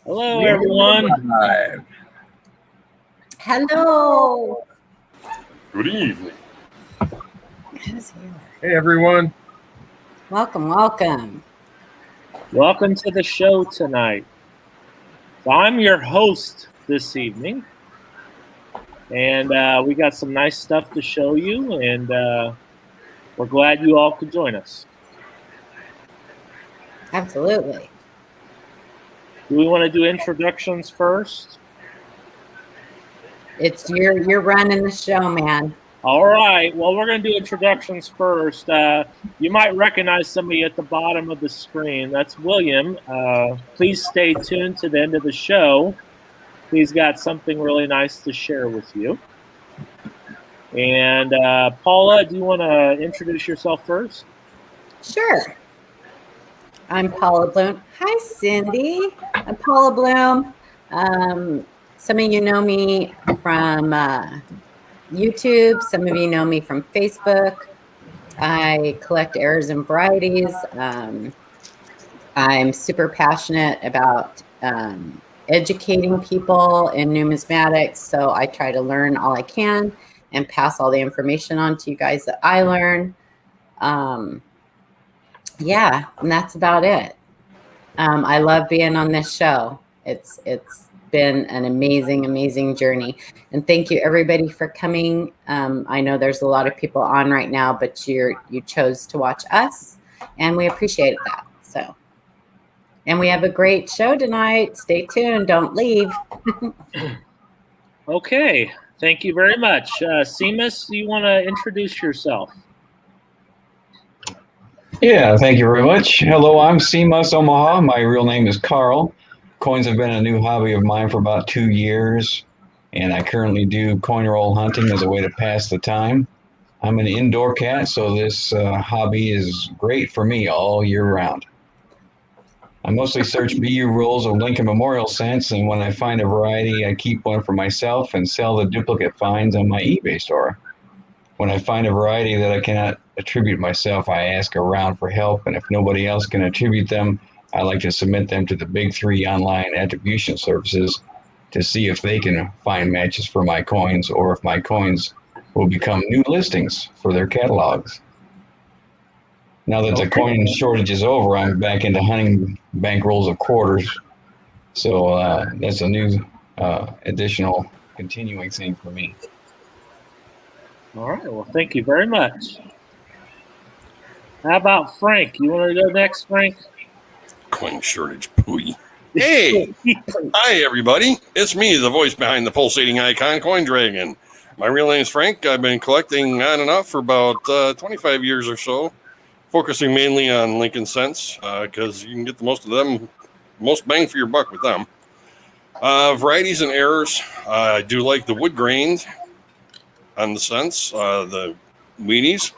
Hello, everyone. Hello. Good evening. Hey, everyone. Welcome, welcome. Welcome to the show tonight. So I'm your host this evening, and we got some nice stuff to show you, and we're glad you all could join us. Absolutely. Do we want to do introductions first? It's you're running the show, man. All right. Well, we're going to do introductions first. You might recognize somebody at the bottom of the screen. That's William. Please stay tuned to the end of the show. He's got something really nice to share with you. And Paula, do you want to introduce yourself first? Sure. I'm Paula Bloom. Hi, Cindy. I'm Paula Bloom. Some of you know me from YouTube. Some of you know me from Facebook. I collect errors and varieties. I'm super passionate about educating people in numismatics, so I try to learn all I can and pass all the information on to you guys that I learn. Yeah, and that's about it. I love being on this show. It's been an amazing journey, and thank you everybody for coming. I know there's a lot of people on right now, but you chose to watch us, and we appreciate that. So, and we have a great show tonight. Stay tuned. Don't leave. Okay. Thank you very much. Seamus, do you want to introduce yourself? Yeah, thank you very much. Hello, I'm Seamus Omaha. My real name is Carl. Coins have been a new hobby of mine for about 2 years, and I currently do coin roll hunting as a way to pass the time. I'm an indoor cat, so this hobby is great for me all year round. I mostly search BU rolls of Lincoln Memorial cents, and when I find a variety, I keep one for myself and sell the duplicate finds on my eBay store. When I find a variety that I cannot attribute myself, I ask around for help, and if nobody else can attribute them, I like to submit them to the big three online attribution services to see if they can find matches for my coins or if my coins will become new listings for their catalogs. Now that the coin shortage is over, I'm back into hunting bankrolls of quarters. So that's a new additional continuing thing for me. All right. Well, thank you very much. How about Frank? You want to go next, Frank? Coin shortage pooey. Hey! Hi, everybody. It's me, the voice behind the pulsating icon, Coin Dragon. My real name is Frank. I've been collecting on and off for about 25 years or so, focusing mainly on Lincoln cents because you can get the most bang for your buck with them. Varieties and errors. I do like the wood grains on the cents, the weenies.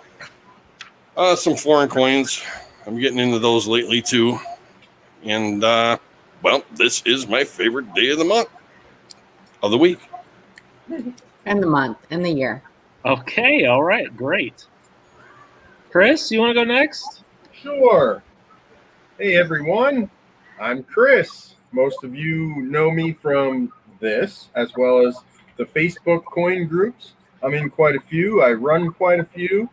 Some foreign coins. I'm getting into those lately too. And, well, this is my favorite day of the month, of the week. And the month and the year. Okay. All right. Great. Chris, you want to go next? Sure. Hey, everyone. I'm Chris. Most of you know me from this, as well as the Facebook coin groups. I'm in quite a few. I run quite a few.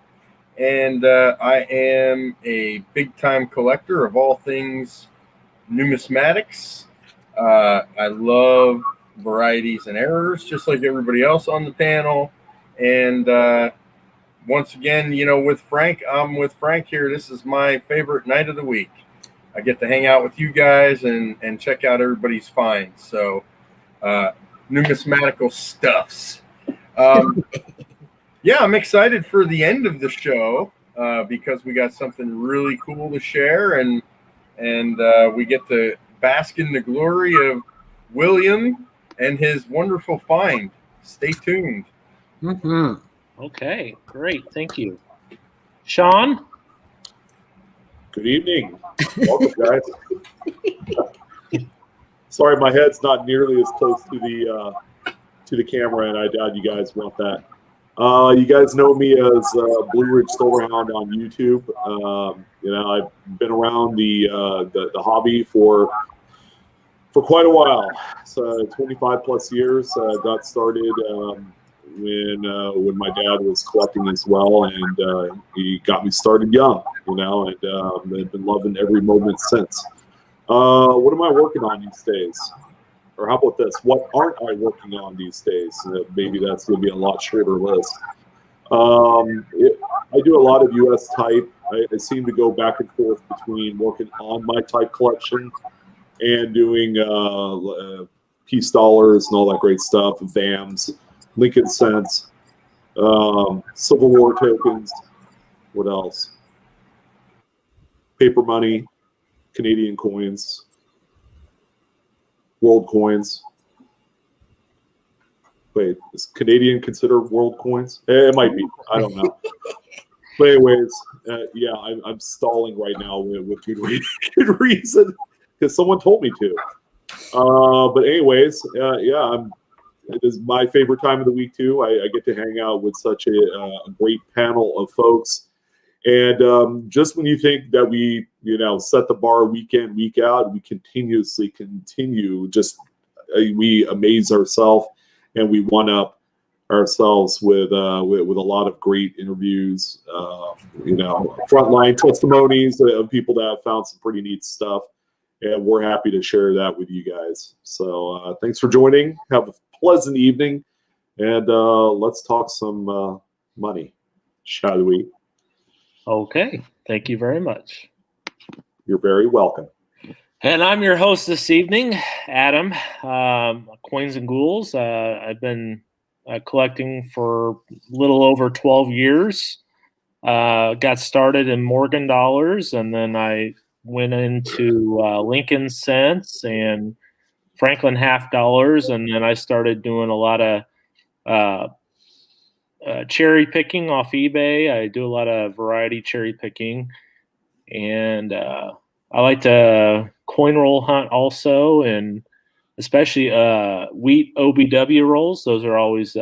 And I am a big-time collector of all things numismatics. I love varieties and errors, just like everybody else on the panel. And once again, with Frank, I'm with Frank here. This is my favorite night of the week. I get to hang out with you guys and check out everybody's finds. So, numismatical stuffs. Yeah, I'm excited for the end of the show because we got something really cool to share, and we get to bask in the glory of William and his wonderful find. Stay tuned. Mm-hmm. Okay. Great. Thank you. Sean? Good evening. Welcome, guys. Sorry, my head's not nearly as close to the camera, and I doubt you guys want that. You guys know me as Blue Ridge Silverhound on YouTube. I've been around the hobby for for quite a while. So 25 plus years. Got started when my dad was collecting as well, and he got me started young, and I've been loving every moment since. What am I working on these days? Or how about this? What aren't I working on these days? Maybe that's going to be a lot shorter list. I do a lot of U.S. type. I seem to go back and forth between working on my type collection and doing peace dollars and all that great stuff, VAMs, Lincoln cents, Civil War tokens. What else? Paper money, Canadian coins, world coins. Wait, is Canadian considered world coins? It might be. I don't know. But anyways, yeah, I'm stalling right now with good reason because someone told me to. But anyways, yeah, it is my favorite time of the week too. I get to hang out with such a great panel of folks. And just when you think that we, set the bar week in, week out, we continuously continue. We amaze ourselves and we one up ourselves with a lot of great interviews. Frontline testimonies of people that have found some pretty neat stuff, and we're happy to share that with you guys. So thanks for joining. Have a pleasant evening, and let's talk some money, shall we? Okay. Thank you very much. You're very welcome. And I'm your host this evening, Adam, Coins and Ghouls. I've been collecting for a little over 12 years. Got started in Morgan dollars, and then I went into Lincoln cents and Franklin half dollars, and then I started doing a lot of cherry picking off eBay. I do a lot of variety cherry picking, and I like to coin roll hunt also, and especially wheat OBW rolls. Those are always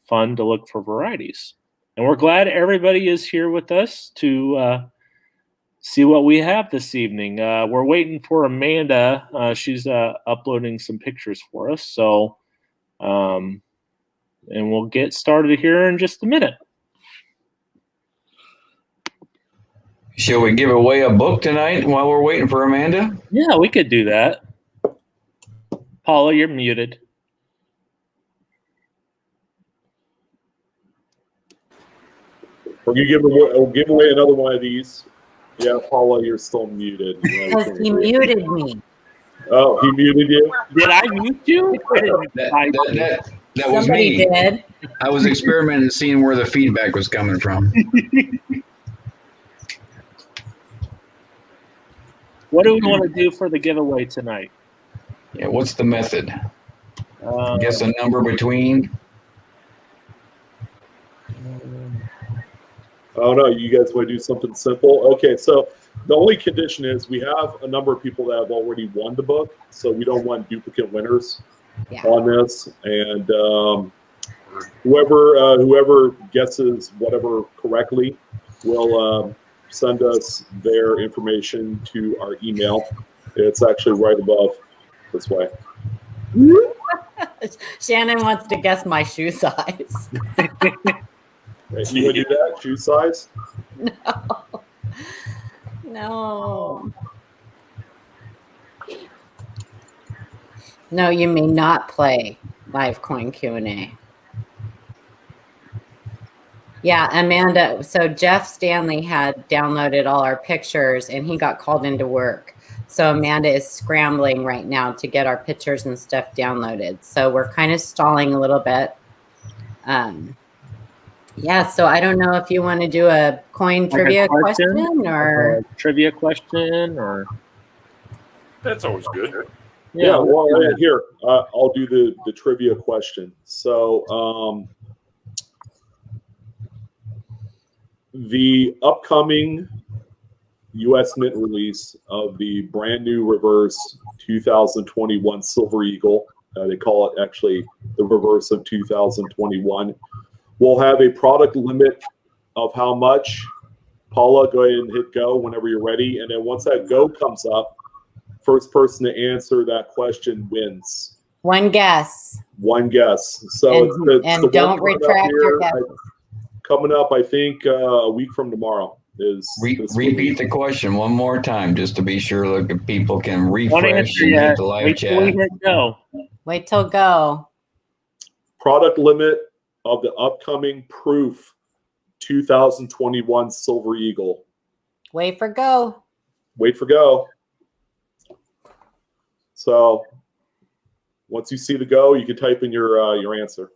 fun to look for varieties. And we're glad everybody is here with us to see what we have this evening. We're waiting for Amanda. She's uploading some pictures for us. So, and we'll get started here in just a minute. Shall we give away a book tonight while we're waiting for Amanda? Yeah, we could do that. Paula, you're muted. We're gonna give away another one of these. Yeah, Paula, you're still muted. Because he muted me. Oh, he muted you? Did I mute you? That was Somebody me. did. I was experimenting, seeing where the feedback was coming from. What do we want to do for the giveaway tonight? Yeah, what's the method? Guess a number between. Oh no, you guys want to do something simple? Okay, so the only condition is we have a number of people that have already won the book, so we don't want duplicate winners on this. And whoever guesses whatever correctly will send us their information to our email. It's actually right above this way. Shannon wants to guess my shoe size. You want to do that? Shoe size? No. No, you may not play live coin Q&A. Yeah, Amanda. So Jeff Stanley had downloaded all our pictures and he got called into work. So Amanda is scrambling right now to get our pictures and stuff downloaded. So we're kind of stalling a little bit. Yeah, so I don't know if you want to do a coin trivia question or a trivia question or. That's always good. Yeah, well, here, I'll do the trivia question. So the upcoming U.S. Mint release of the brand new reverse 2021 Silver Eagle, they call it actually the reverse of 2021, will have a product limit of how much. Paula, go ahead and hit go whenever you're ready. And then once that go comes up, first person to answer that question wins. One guess. One guess. So And the don't one retract your guess. Coming up, I think a week from tomorrow is. Repeat the question one more time, just to be sure. Look, if people can Don't refresh answer and yet. get the live Wait till we chat. hit go. Wait till go. Product limit of the upcoming Proof 2021 Silver Eagle. Wait for go. Wait for go. So once you see the go, you can type in your answer.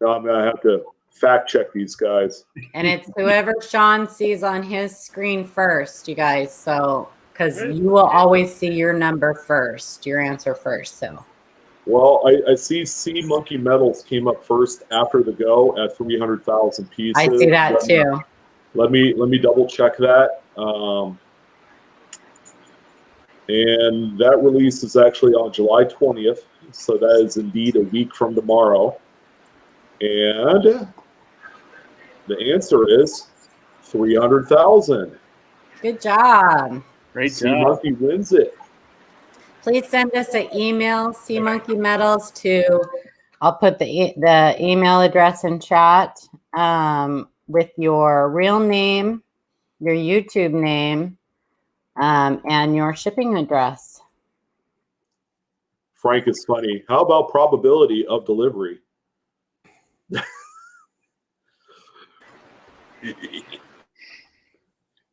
Now I'm gonna have to fact check these guys. And it's whoever Sean sees on his screen first, you guys. So, because you will always see your number first, your answer first. So, Well, I see Sea Monkey Metals came up first after the go at 300,000 pieces. I see that too. Let me double check that. And that release is actually on July 20th. So that is indeed a week from tomorrow. And the answer is 300,000. Good job. Great Sea job. Monkey wins it. Please send us an email, Sea Monkey Metals, to, I'll put the email address in chat, with your real name, your YouTube name, and your shipping address. Frank is funny. How about probability of delivery?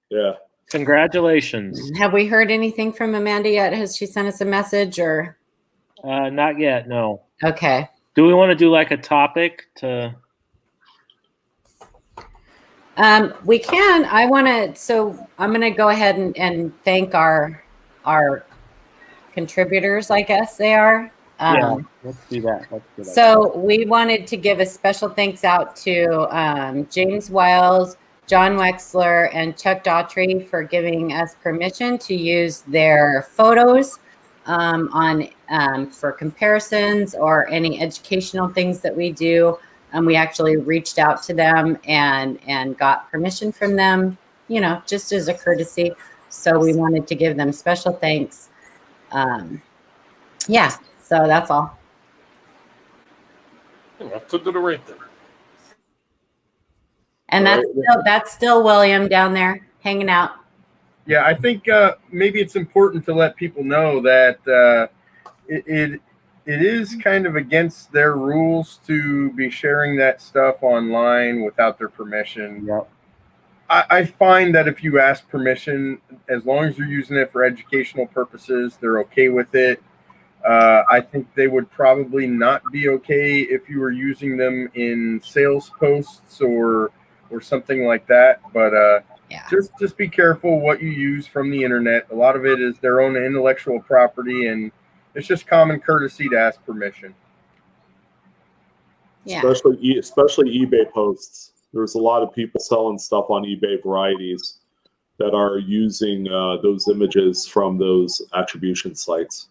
Yeah. Congratulations. Have we heard anything from Amanda yet? Has she sent us a message or? Not yet, no. Okay. Do we want to do like a topic to? We can. I want to. So I'm going to go ahead and thank our contributors. I guess they are. Yeah, let's do that. So we wanted to give a special thanks out to James Wiles, John Wexler, and Chuck Daughtry for giving us permission to use their photos for comparisons or any educational things that we do. We actually reached out to them and got permission from them, you know, just as a courtesy. So we wanted to give them special thanks. Yeah, so that's all. And that's still William down there hanging out. Yeah, I think maybe it's important to let people know that it is kind of against their rules to be sharing that stuff online without their permission. Yep. I find that if you ask permission, as long as you're using it for educational purposes, they're okay with it. I think they would probably not be okay if you were using them in sales posts or something like that. But Yeah. just be careful what you use from the internet. A lot of it is their own intellectual property, and it's just common courtesy to ask permission. Yeah. Especially eBay posts. There's a lot of people selling stuff on eBay varieties that are using those images from those attribution sites.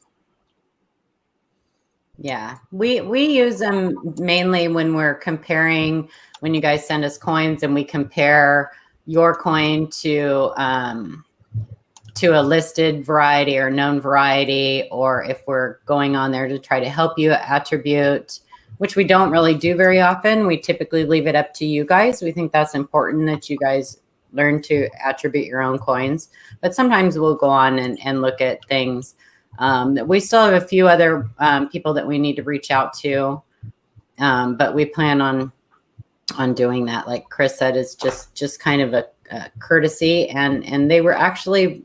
Yeah, we use them mainly when we're comparing, when you guys send us coins and we compare your coin to a listed variety or known variety, or if we're going on there to try to help you attribute, which we don't really do very often. We typically leave it up to you guys. We think that's important that you guys learn to attribute your own coins, but sometimes we'll go on and look at things. We still have a few other people that we need to reach out to, but we plan on doing that. Like Chris said, it's just kind of a courtesy, and they were actually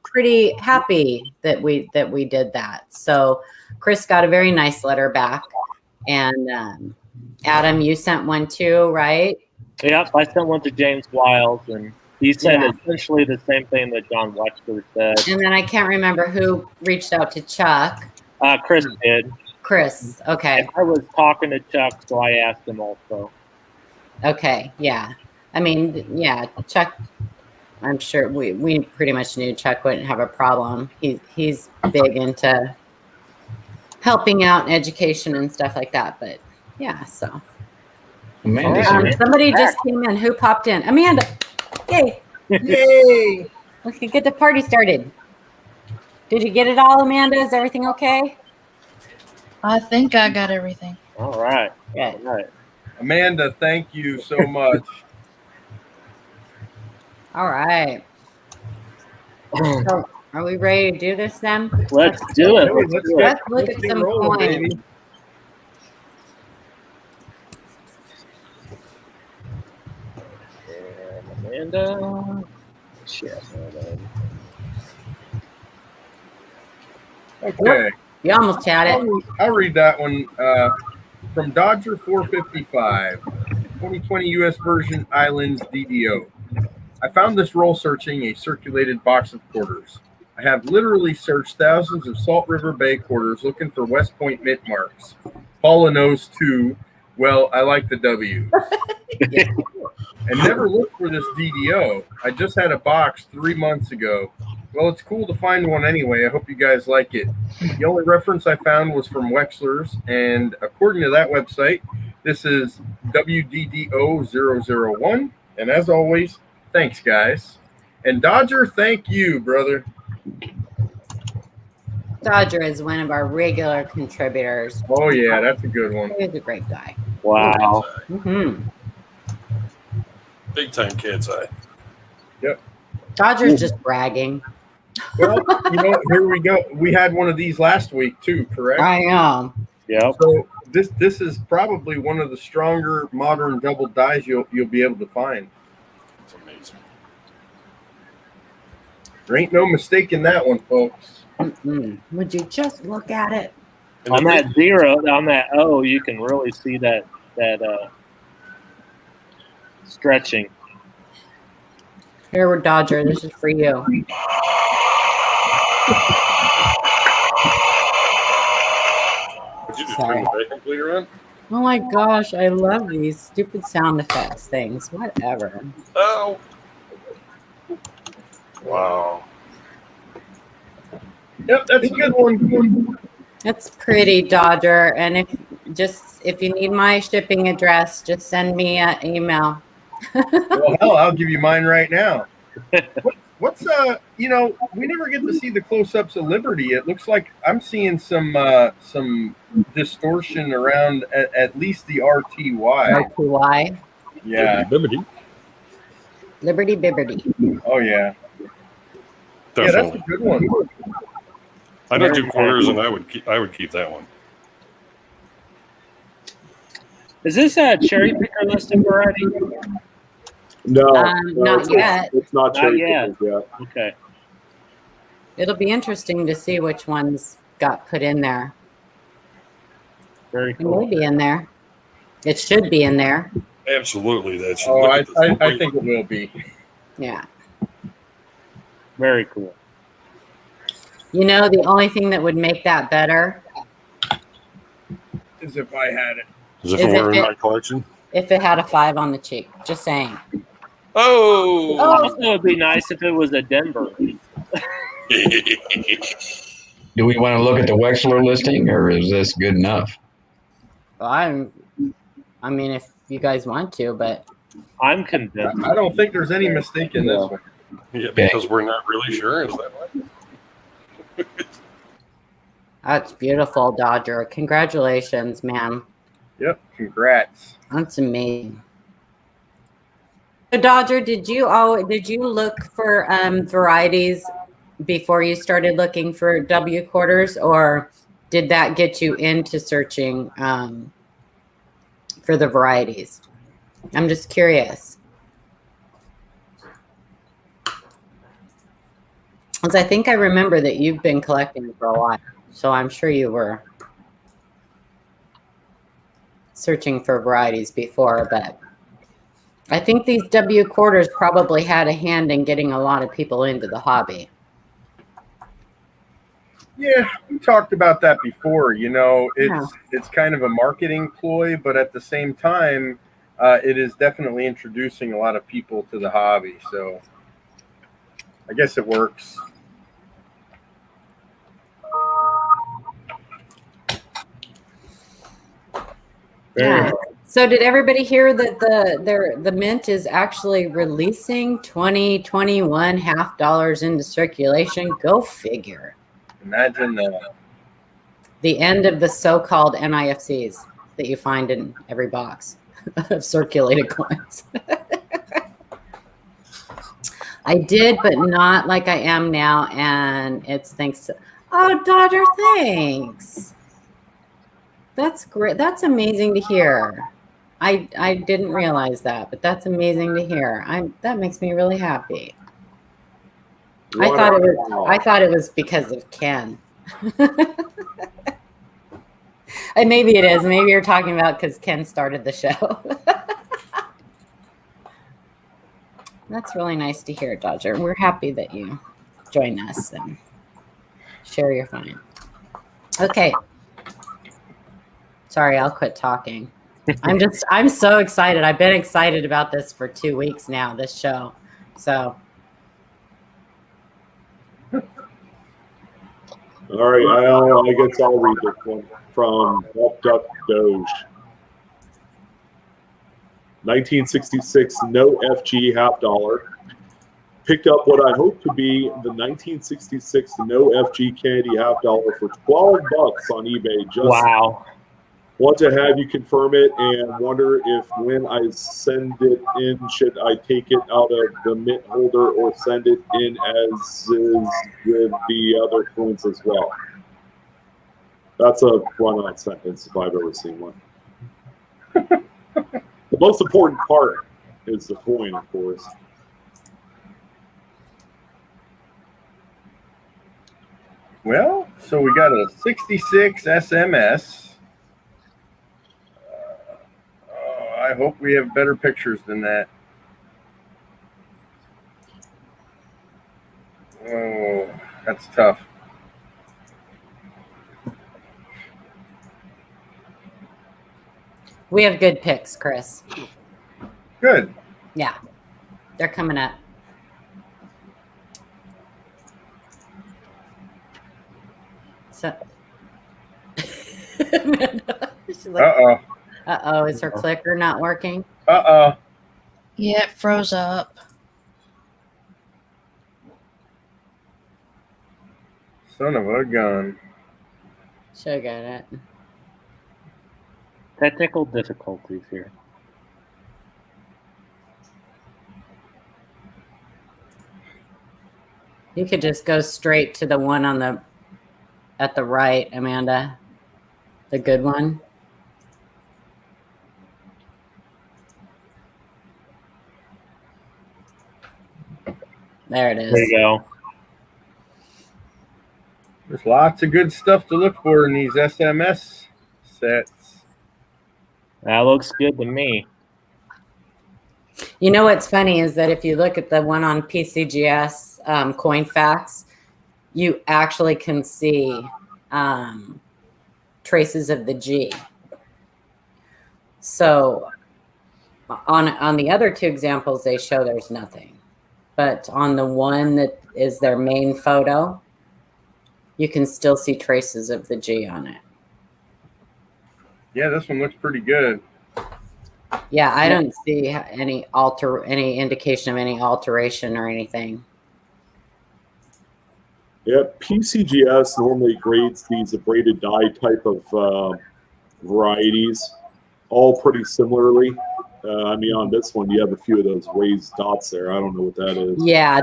pretty happy that we did that. So Chris got a very nice letter back, and Adam, you sent one too, right? Yep, I sent one to James Wiles, and he said essentially the same thing that John Wexler said. And then I can't remember who reached out to Chuck. Chris did. Chris, okay. And I was talking to Chuck, so I asked him also. Okay, yeah. I mean, yeah, Chuck, I'm sure we pretty much knew Chuck wouldn't have a problem. He's big into helping out in education and stuff like that. But yeah, so Amanda's All right. here. Somebody just came in. Who popped in? Amanda. Yay. Yay! We can get the party started. Did you get it all, Amanda? Is everything okay? I think I got everything. All right. Good. All right. Amanda, thank you so much. All right. So, are we ready to do this then? Let's do it. Hey, let's Let's get, look let's at get some rolling, coins. baby. And Amanda. Shit. Okay. You almost had it. I'll read that one from Dodger 455, 2020 U.S. version Islands DDO. I found this roll searching a circulated box of quarters. I have literally searched thousands of Salt River Bay quarters looking for West Point mint marks. Paula knows too. Well, I like the W's. And never looked for this DDO. I just had a box 3 months ago. Well, it's cool to find one anyway. I hope you guys like it. The only reference I found was from Wexler's, and according to that website, this is WDDO001. And as always, thanks, guys. And Dodger, thank you, brother. Dodger is one of our regular contributors. Oh, yeah, that's a good one. He's a great guy. Wow. Mm-hmm. Big time cat's eye. Dodger's just bragging. Well, here we go. We had one of these last week, too, correct? I know. Yep. So this is probably one of the stronger modern double dies you'll be able to find. It's amazing. There ain't no mistaking that one, folks. Mm-mm. Would you just look at it? And On the that 0, on that O, you can really see that stretching. Here, we're Dodger. This is for you. Did you just turn the vacuum cleaner on? Oh my gosh, I love these stupid sound effects things. Whatever. Oh. Wow. Yep, that's a good one. That's pretty, Dodger. And if you need my shipping address, just send me an email. Well, hell, I'll give you mine right now. What's we never get to see the close-ups of Liberty. It looks like I'm seeing some distortion around at least the RTY. RTY. Yeah. Bibbidi. Liberty Bibberty. Oh yeah. Yeah, that's Definitely. a good one. I don't do quarters, and I would keep that one. Is this a cherry picker listed already? No, not yet. It's not Not cherry yet. pickers yet. Okay. It'll be interesting to see which ones got put in there. Very It cool. may be in there. It should be in there. Absolutely, that should. Oh, look I at this. think it will be. Yeah. Very cool. You know, the only thing that would make that better As if I had it. As if Is it it were in fit? my collection. if it had a 5 on the cheek. Just saying. Oh. Also, it would be nice if it was a Denver. Do we want to look at the Wexler listing, or is this good enough? Well, I mean, if you guys want to, but I'm convinced. I don't think there's any mistake in this one. Yeah, because we're not really sure. Is that what? that's beautiful, Dodger. Congratulations, man. Yep. Congrats. That's amazing. So, Dodger, did you look for varieties before you started looking for W quarters, or did that get you into searching for the varieties? I'm just curious. Because I think I remember that you've been collecting for a while, so I'm sure you were searching for varieties before, but I think these W quarters probably had a hand in getting a lot of people into the hobby. Yeah, we talked about that before. It's kind of a marketing ploy, but at the same time, it is definitely introducing a lot of people to the hobby. So I guess it works. Yeah, So did everybody hear that the Mint is actually releasing 2021 $50 into circulation? Go figure. Imagine that. The end of the so-called NIFCs that you find in every box of circulated coins. I did, but not like I am now, and it's thanks to Dodger, thanks. That's great. That's amazing to hear. I didn't realize that, but that's amazing to hear. That makes me really happy. I thought it was because of Ken. And maybe it is. Maybe you're talking about because Ken started the show. That's really nice to hear, Dodger. We're happy that you join us and share your find. Okay. Sorry, I'll quit talking. I'm so excited. I've been excited about this for 2 weeks now, this show. So. All right, I guess I'll read this one from Duck Doge. 1966 no FG $50. Picked up what I hope to be the 1966 no FG candy $50 for $12 on eBay. Just wow. Want to have you confirm it and wonder if when I send it in, should I take it out of the mint holder or send it in as is with the other coins as well? That's a run-on sentence if I've ever seen one. The most important part is the coin, of course. Well, so we got a 66 SMS. I hope we have better pictures than that. Oh, that's tough. We have good picks, Chris. Good. Yeah, they're coming up. So, she's like, uh-oh. Uh-oh, is her clicker not working? Uh-oh. Yeah, it froze up. Son of a gun. Should have got it. Technical difficulties here. You could just go straight to the one on at the right, Amanda. The good one. There it is. There you go. There's lots of good stuff to look for in these SMS sets. That looks good to me. You know what's funny is that if you look at the one on PCGS Coin Facts, you actually can see traces of the G. So on the other two examples, they show there's nothing. But on the one that is their main photo, you can still see traces of the G on it. Yeah, this one looks pretty good. Yeah, I don't see any indication of any alteration or anything. Yeah, PCGS normally grades these abraded die type of varieties all pretty similarly. I mean, on this one, you have a few of those raised dots there. I don't know what that is. Yeah,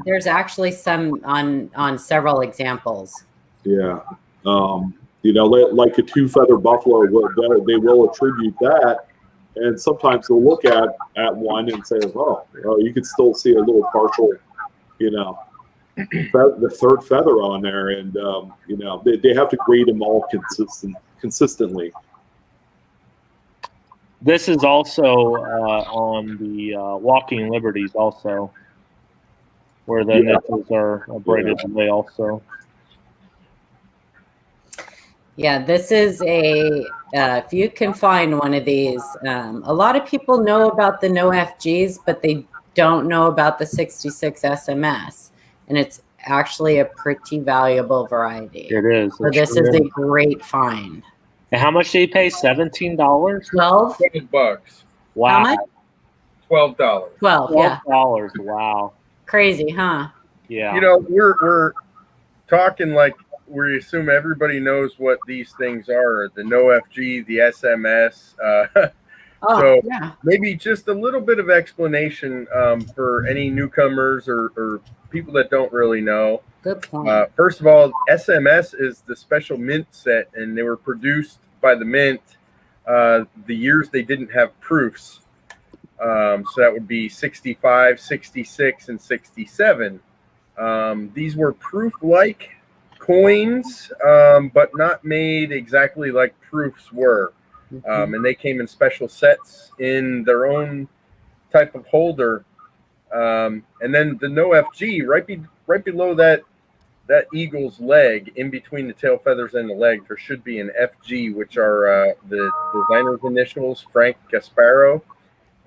there's actually some on several examples. Yeah. You know, like a two-feather buffalo, they will attribute that. And sometimes they'll look at one and say, oh, you could still see a little partial, you know, the third feather on there. And, you know, they have to grade them all consistently. This is also on the Walking Liberties also, where the nipples are braided away also. Yeah, this is if you can find one of these, a lot of people know about the no FGs, but they don't know about the 66 SMS. And it's actually a pretty valuable variety. It is. So this is a great find. And how much did he pay? $17? 12? $12. Wow. How much? $12. 12, yeah. $12. Wow. Crazy, huh? Yeah. You know, we're talking like we assume everybody knows what these things are: the NoFG, the SMS. Oh, So yeah. maybe just a little bit of explanation for any newcomers or people that don't really know. Good point. First of all, SMS is the special mint set, and they were produced by the mint the years they didn't have proofs. So that would be 65, 66, and 67. These were proof-like coins, but not made exactly like proofs were. And they came in special sets in their own type of holder. And then the NoFG, right below that eagle's leg, in between the tail feathers and the leg, there should be an FG, which are the designer's initials, Frank Gasparo.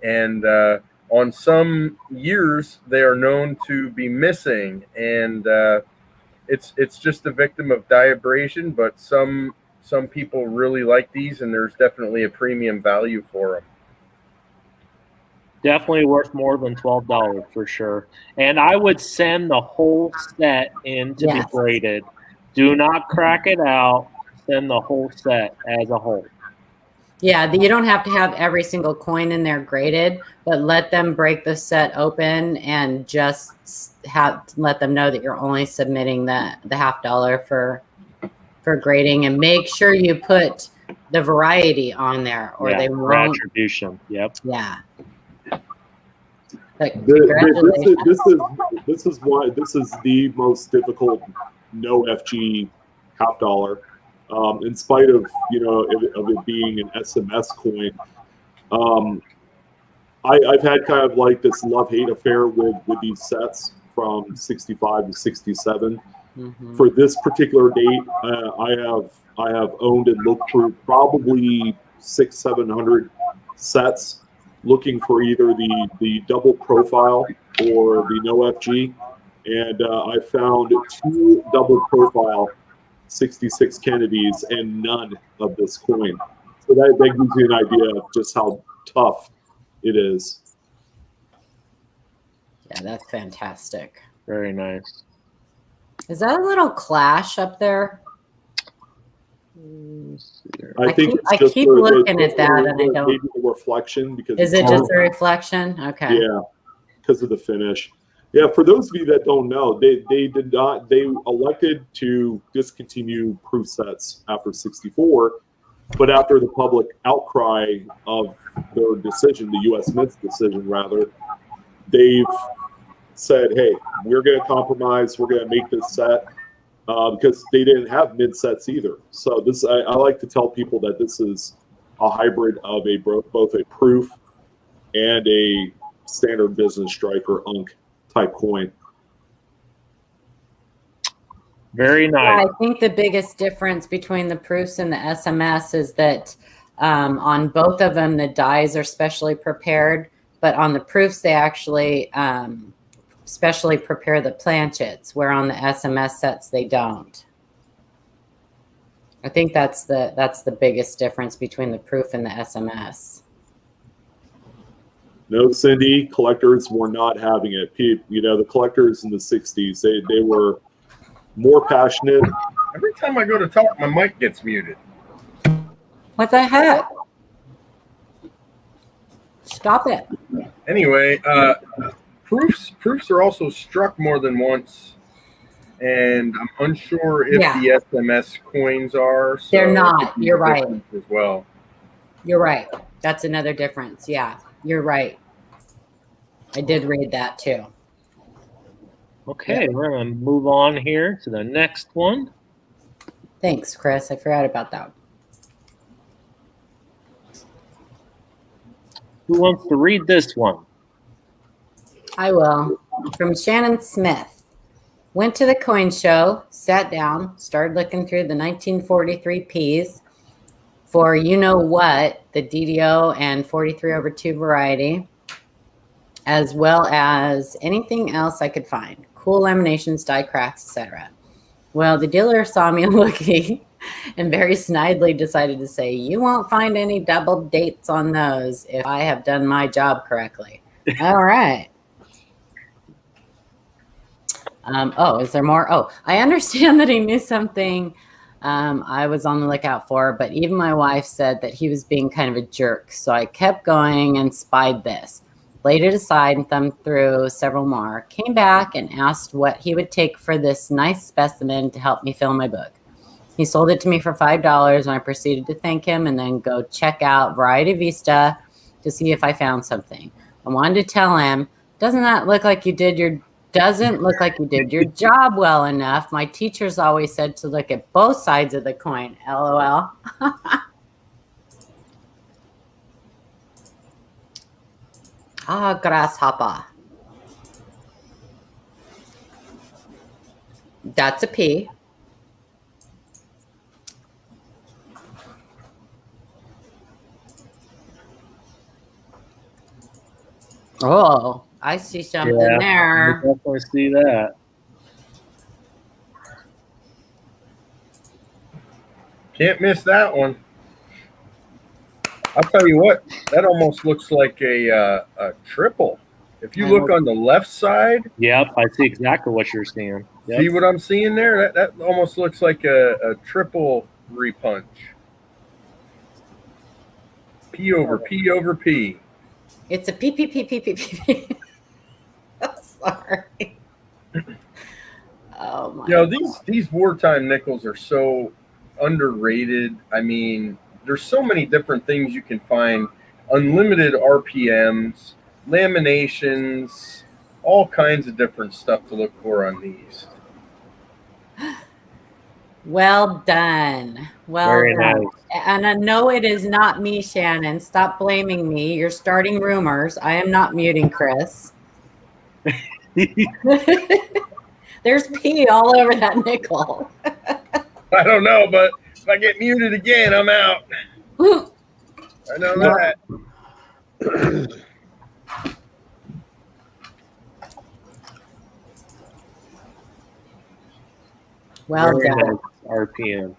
And on some years, they are known to be missing. And it's just a victim of die abrasion, but some people really like these, and there's definitely a premium value for them. Definitely worth more than $12 for sure. And I would send the whole set in to be graded. Do not crack it out. Send the whole set as a whole. Yeah, you don't have to have every single coin in there graded, but let them break the set open and just let them know that you're only submitting the $50 for grading, and make sure you put the variety on there, or they won't. Attribution. Yep. Yeah. But this is why this is the most difficult NoFG $50. In spite of of it being an SMS coin, I've had kind of like this love-hate affair with these sets from 65 to 67. Mm-hmm. For this particular date, I have owned and looked through probably 600-700 sets, looking for either the double profile or the NoFG, and I found 2 double profile 66 Kennedys and none of this coin. So that gives you an idea of just how tough it is. Yeah, that's fantastic. Very nice. Is that a little clash up there? I think I keep looking at that, and I don't. Maybe the reflection, because is it just the reflection? Okay. Yeah, because of the finish. Yeah, for those of you that don't know, they did not. They elected to discontinue proof sets after 64, but after the public outcry of their decision, the U.S. Mint's decision rather, they've said, "Hey, we're going to compromise. We're going to make this set." Because they didn't have mint sets either. So this, I like to tell people that this is a hybrid of both a proof and a standard business strike or UNC type coin. Very nice. Yeah, I think the biggest difference between the proofs and the SMS is that on both of them, the dies are specially prepared, but on the proofs, they actually specially prepare the planchets, where on the SMS sets they don't. I think that's the biggest difference between the proof and the SMS. No, Cindy, collectors were not having it. The collectors in the 60s, they were more passionate. Every time I go to talk, my mic gets muted. What the heck? Stop it. Anyway, Proofs are also struck more than once, and I'm unsure if the SMS coins are. So they're not. You're right. As well. You're right. That's another difference. Yeah, you're right. I did read that too. Okay, we're going to move on here to the next one. Thanks, Chris. I forgot about that. Who wants to read this one? I will. From Shannon Smith. Went to the coin show, sat down, started looking through the 1943 Ps for the DDO and 43/2 variety, as well as anything else I could find. Cool laminations, die cracks, etc. Well, the dealer saw me looking And very snidely decided to say, you won't find any double dates on those if I have done my job correctly. All right. Oh, is there more? Oh, I understand that he knew something I was on the lookout for, but even my wife said that he was being kind of a jerk. So I kept going and spied this, laid it aside and thumbed through several more, came back and asked what he would take for this nice specimen to help me fill my book. He sold it to me for $5 and I proceeded to thank him and then go check out Variety Vista to see if I found something. I wanted to tell him, doesn't look like you did your job well enough. My teachers always said to look at both sides of the coin. LOL. Grasshopper. That's a P. Oh, I see something there. I definitely see that. Can't miss that one. I'll tell you what, that almost looks like a triple. If you look on the left side, yep, I see exactly what you're seeing. Yep. See what I'm seeing there? That almost looks like a triple repunch. P over P over P. It's a P P P P P P. Sorry. Oh my. You know, these wartime nickels are so underrated. I mean, there's so many different things you can find. Unlimited RPMs, laminations, all kinds of different stuff to look for on these. Well done. Well Very done. nice. And I know it is not me, Shannon. Stop blaming me. You're starting rumors. I am not muting Chris. There's pee all over that nickel. I don't know, but if I get muted again, I'm out. I know that. Well Very done. nice RPM.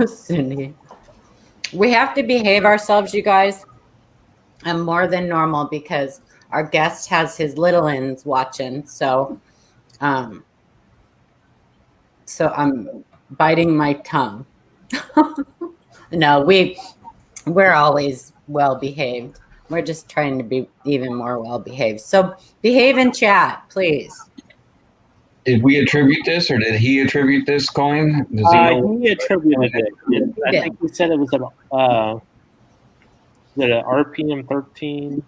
Cindy. We have to behave ourselves, you guys. I'm more than normal because our guest has his little ends watching. So I'm biting my tongue. No, we're always well behaved. We're just trying to be even more well behaved. So behave in chat, please. Did we attribute this, or did he attribute this coin? Does he know? He attributed it. I think he said it was an RPM 13.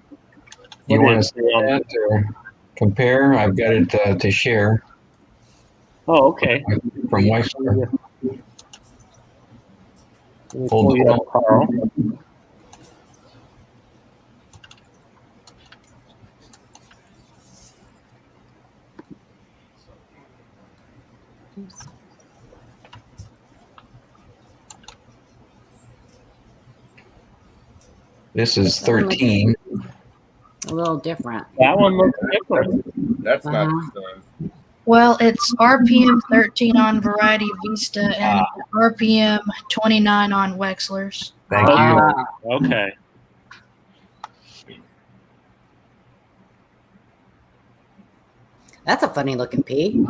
You want to say that or compare? I've got it to share. Oh, okay. From Wexler. Pull you up, Carl. This is 13. A little different. That one looks different. That's not done. Well, it's RPM 13 on Variety Vista and RPM 29 on Wexler's. Thank you. Okay. That's a funny looking pea.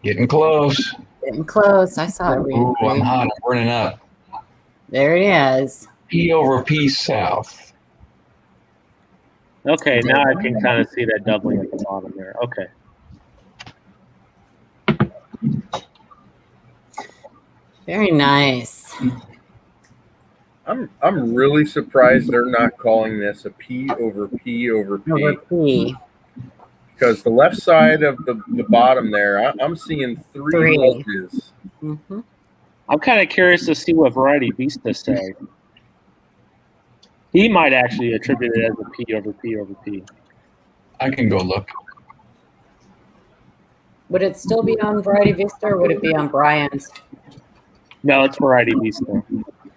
Getting close. Getting close. I saw it. Ooh, I'm hot. I'm burning up. There he is. P over P south. Okay, now I can kind of see that doubling at the bottom there. Okay. Very nice. I'm really surprised they're not calling this a P over P over P. Over P. Because the left side of the bottom there, I'm seeing three wedges. Mm-hmm. I'm kind of curious to see what Variety Vista say. He might actually attribute it as a P over P over P. I can go look. Would it still be on Variety Vista or would it be on Brian's? No, it's Variety Vista.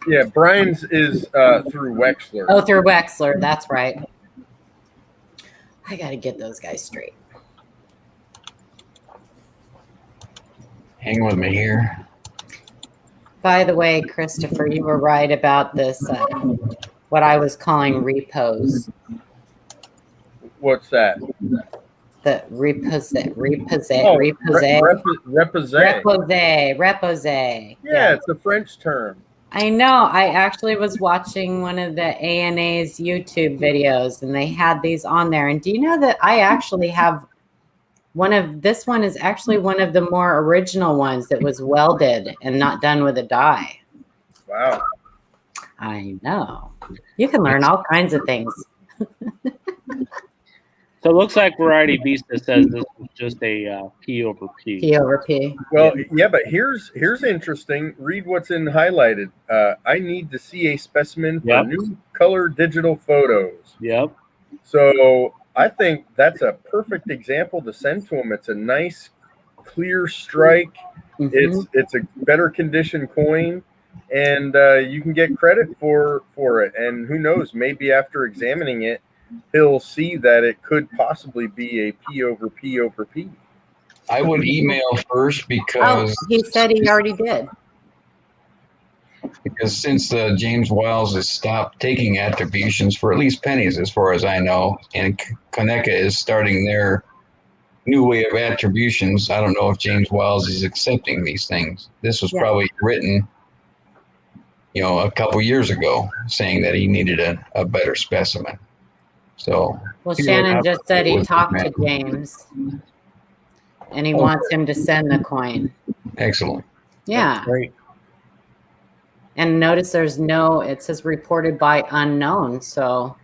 Yeah, Brian's is through Wexler. Oh, through Wexler. That's right. I got to get those guys straight. Hang with me here. By the way, Christopher, you were right about this, what I was calling repos. What's that? The repose. Oh, Repose. Yeah, it's a French term. I know. I actually was watching one of the ANA's YouTube videos, and they had these on there. And do you know that I actually have this one is actually one of the more original ones that was welded and not done with a die. Wow. I know. You can learn all kinds of things. So it looks like Variety Vista says this is just a P over P. P over P. Well, yeah, but here's interesting. Read what's in highlighted. I need to see a specimen for new color digital photos. Yep. So I think that's a perfect example to send to them. It's a nice, clear strike. Mm-hmm. It's a better condition coin, and you can get credit for it. And who knows? Maybe after examining it, he'll see that it could possibly be a P over P over P. I would email first because he said he already did. Because since James Wiles has stopped taking attributions for at least pennies, as far as I know, and Konica is starting their new way of attributions, I don't know if James Wiles is accepting these things. This was probably written, a couple years ago, saying that he needed a better specimen. So, well, Shannon just said he talked to James, and he wants him to send the coin. Excellent. Yeah. That's great. And notice it says reported by unknown. So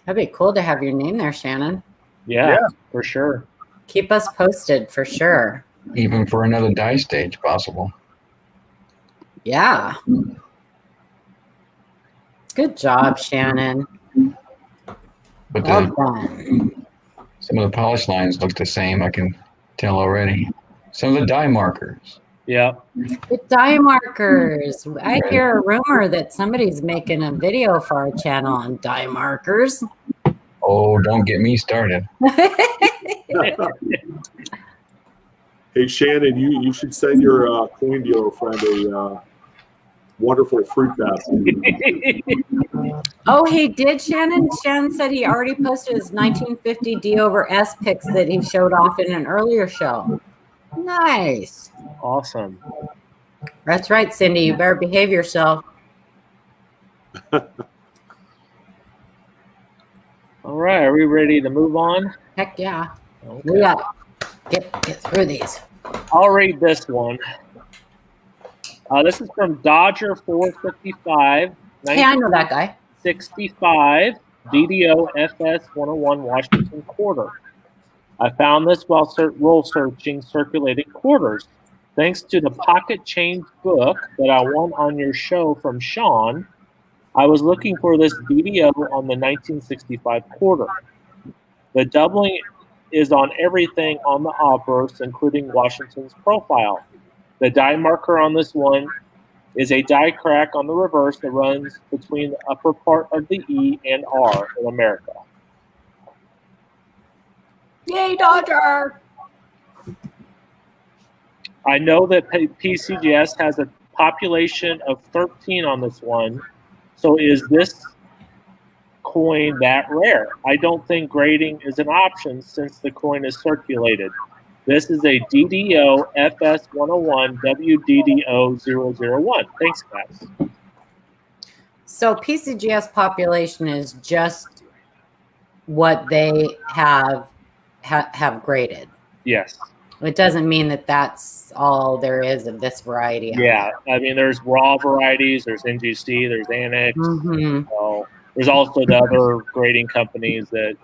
that'd be cool to have your name there, Shannon. Yeah, for sure. Keep us posted for sure. Even for another die stage possible. Yeah. Good job, Shannon. But well done. Some of the polish lines look the same, I can tell already. Some of the die markers. Yeah. The die markers. I hear a rumor that somebody's making a video for our channel on die markers. Oh, don't get me started. Hey, Shannon, you should send your coin dealer friend a wonderful fruit basket. Oh, he did, Shannon? Shannon said he already posted his 1950 D over S pics that he showed off in an earlier show. Nice. Awesome. That's right, Cindy. You better behave yourself. All right. Are we ready to move on? Heck yeah. Okay. We got get through these. I'll read this one. This is from Dodger 455. Hey, I know that guy. 65 DDO FS 101 Washington quarter. I found this while roll searching circulated quarters. Thanks to the pocket change book that I won on your show from Sean, I was looking for this DDO on the 1965 quarter. The doubling is on everything on the obverse, including Washington's profile. The die marker on this one is a die crack on the reverse that runs between the upper part of the E and R in America. Yay, Dodger! I know that PCGS has a population of 13 on this one, so is this coin that rare? I don't think grading is an option since the coin is circulated. This is a DDO FS 101 WDDO 001. Thanks, guys. So PCGS population is just what they have graded. Yes. It doesn't mean that that's all there is of this variety. Yeah. I mean, there's raw varieties, there's NGC, there's Annex. Mm-hmm. So there's also the other grading companies that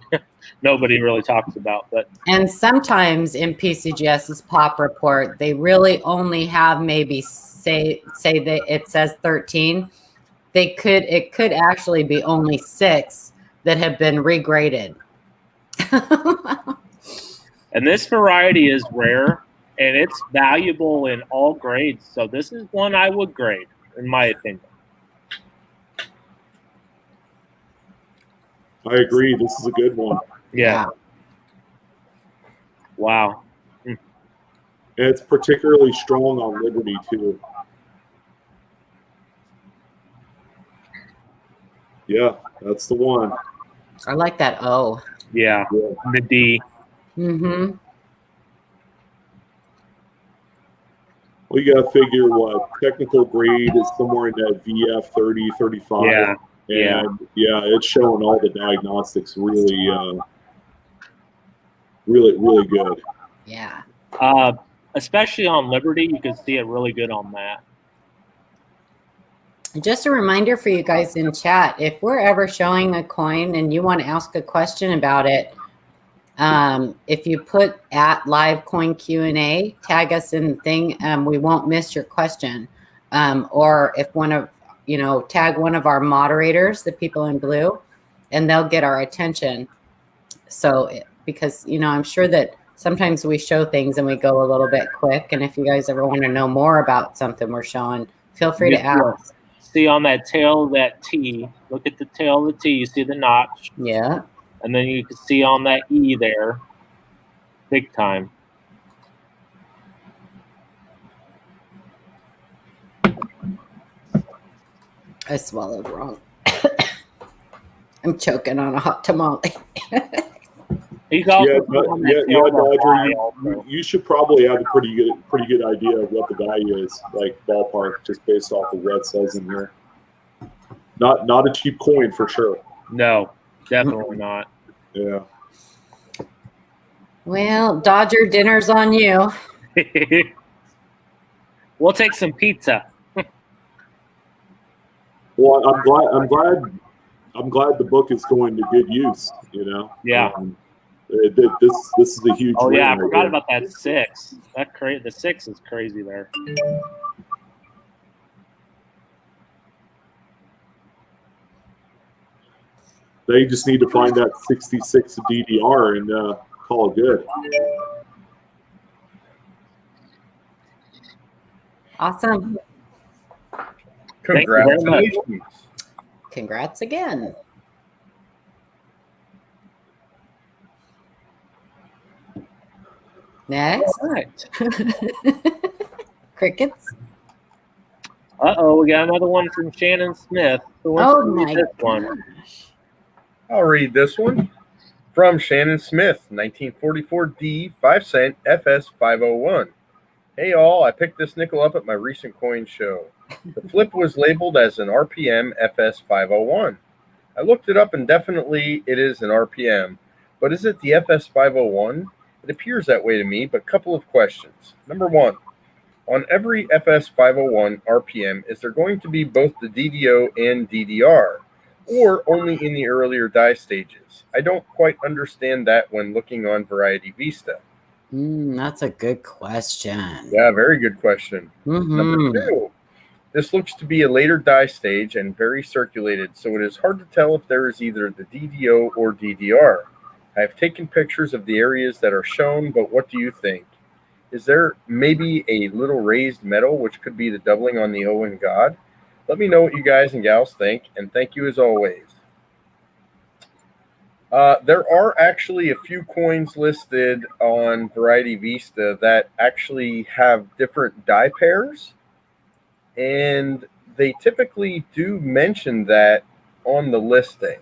nobody really talks about. And sometimes in PCGS's pop report, they really only have maybe say that it says 13. It could actually be only 6 that have been regraded. And this variety is rare, and it's valuable in all grades. So this is one I would grade, in my opinion. I agree. This is a good one. Yeah. Wow. And it's particularly strong on Liberty too. Yeah, that's the one. I like that O. Yeah. The D. Mm-hmm. Well, you got to figure what technical grade is somewhere in that VF 30, 35. Yeah. And yeah, it's showing all the diagnostics really, really good. Yeah. Especially on Liberty, you can see it really good on that. Just a reminder for you guys in chat, if we're ever showing a coin and you want to ask a question about it, if you put at live coin Q&A, tag us in the thing, we won't miss your question. Or if tag one of our moderators, the people in blue, and they'll get our attention. So, because, I'm sure that sometimes we show things and we go a little bit quick. And if you guys ever want to know more about something we're showing, feel free to ask. See on that tail of that T, look at the tail of the T, you see the notch. Yeah. And then you can see on that E there, big time. I swallowed wrong. I'm choking on a hot tamale. Dodger, you should probably have a pretty good idea of what the value is, like ballpark, just based off of what it says in here. Not a cheap coin for sure. No, definitely not. Yeah. Well, Dodger, dinner's on you. We'll take some pizza. Well, I'm glad the book is going to good use. Yeah. This is a huge. Oh yeah, I forgot about that 6. The 6 is crazy there. They just need to find that 66 DDR and call it good. Awesome. Congratulations. Congrats again. Next. All right. Crickets. Uh-oh, we got another one from Shannon Smith. Oh my gosh. I'll read this one. From Shannon Smith, 1944 D, 5 cent, FS 501. Hey all, I picked this nickel up at my recent coin show. The flip was labeled as an RPM FS 501. I looked it up and definitely it is an RPM, but is it the FS 501? It appears that way to me, but couple of questions. Number one, on every FS 501 RPM, is there going to be both the DDO and DDR, or only in the earlier die stages? I don't quite understand that when looking on Variety Vista. That's a good question. Yeah, very good question. Mm-hmm. Number two, this looks to be a later die stage and very circulated, so it is hard to tell if there is either the DDO or DDR. I have taken pictures of the areas that are shown, but what do you think? Is there maybe a little raised metal, which could be the doubling on the O in God? Let me know what you guys and gals think, and thank you as always. There are actually a few coins listed on Variety Vista that actually have different die pairs, and they typically do mention that on the listing.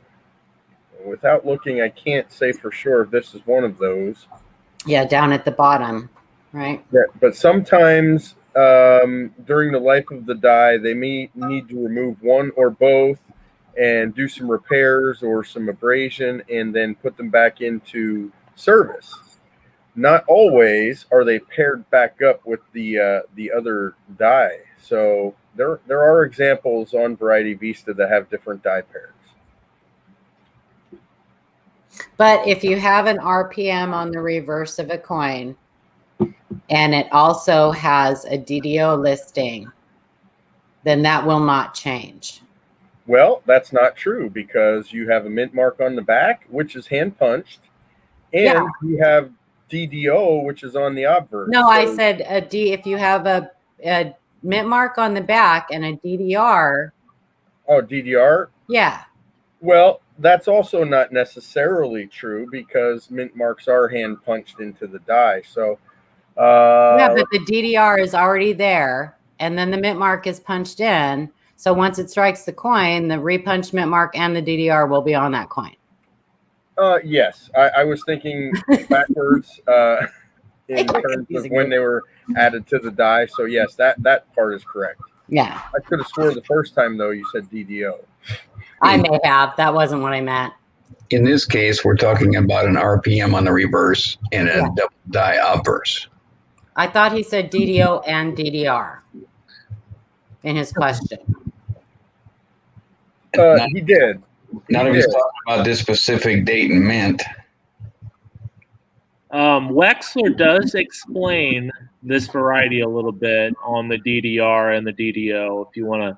Without looking, I can't say for sure if this is one of those. Yeah, down at the bottom, right? Yeah, but sometimes during the life of the die, they may need to remove one or both and do some repairs or some abrasion and then put them back into service. Not always are they paired back up with the other die. So there are examples on Variety Vista that have different die pairs. But if you have an RPM on the reverse of a coin and it also has a DDO listing, then that will not change. Well, that's not true because you have a mint mark on the back, which is hand punched, and you have DDO, which is on the obverse. No, so I said if you have a mint mark on the back and a DDR. Oh, DDR? Yeah. Well, that's also not necessarily true because mint marks are hand punched into the die. So Yeah, but the DDR is already there, and then the mint mark is punched in. So once it strikes the coin, the repunched mint mark and the DDR will be on that coin. Yes, I was thinking backwards in terms of when they were added to the die. So yes, that part is correct. Yeah. I could have swore the first time though you said DDO. I may have. That wasn't what I meant. In this case, we're talking about an RPM on the reverse and a double die obverse. I thought he said DDO and DDR in his question. He did. Not if he's talking about this specific date and mint. Wexler does explain this variety a little bit on the DDR and the DDO. If you want to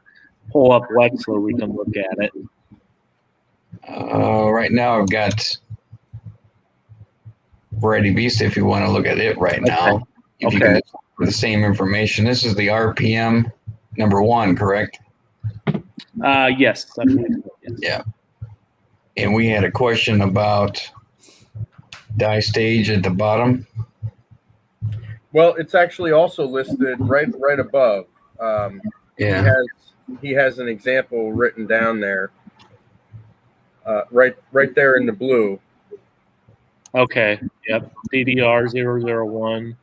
pull up Wexler, we can look at it. Right now, I've got Variety Vista. If you want to look at it right now, if you can look for the same information. This is the RPM number 1, correct? Yes, I believe so, yes. Yeah. And we had a question about die stage at the bottom. Well, it's actually also listed right above. He has an example written down there. Right there in the blue. Okay. Yep. DDR 001.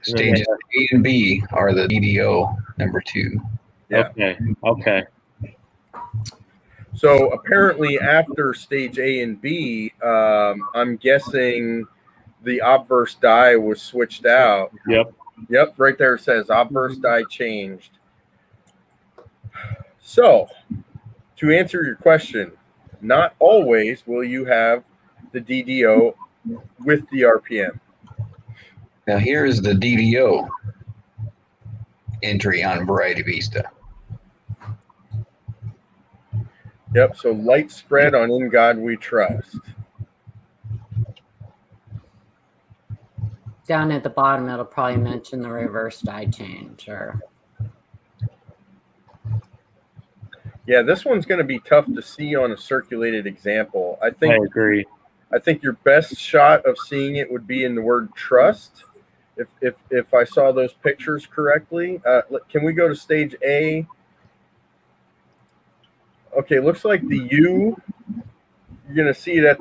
Stages A and B are the DDO number 2. Yeah. Okay. So apparently after stage A and B, I'm guessing the obverse die was switched out. Yep. Right there it says obverse die changed. So to answer your question, not always will you have the DDO with the RPM. Now here is the DDO entry on Variety Vista. Yep, so light spread on In God We Trust. Down at the bottom, it'll probably mention the reverse die change. Yeah, this one's going to be tough to see on a circulated example. I agree. I think your best shot of seeing it would be in the word trust. If I saw those pictures correctly, can we go to stage A? Okay, looks like the U. You're gonna see it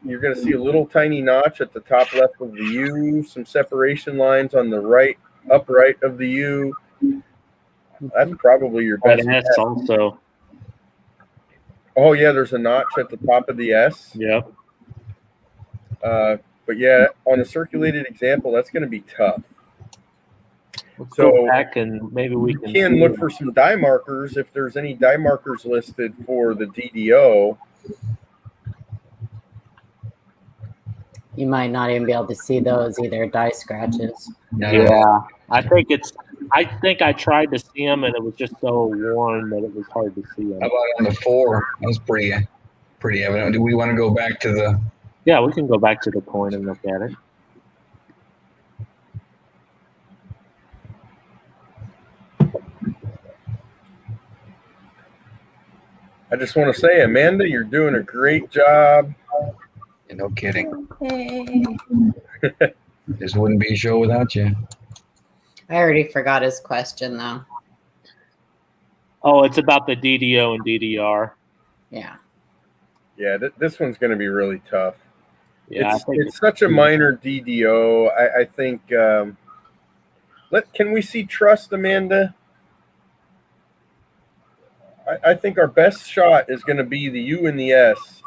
you're gonna see a little tiny notch at the top left of the U, some separation lines on the upright of the U. That's probably your best. And S also. Oh yeah, there's a notch at the top of the S. Yep. But yeah, on a circulated example, that's going to be tough. Let's go back and maybe we can look for some die markers if there's any die markers listed for the DDO. You might not even be able to see those either, die scratches. Yeah, I think I tried to see them and it was just so worn that it was hard to see them. How about on the 4? That was pretty evident. Do we want to go back to the? Yeah, we can go back to the coin and look at it. I just want to say, Amanda, you're doing a great job. Yeah, no kidding. This wouldn't be a show without you. I already forgot his question, though. Oh, it's about the DDO and DDR. Yeah. Yeah, this one's going to be really tough. Yeah, it's such a minor DDO. I think. Can we see trust, Amanda? I think our best shot is going to be the U and the S.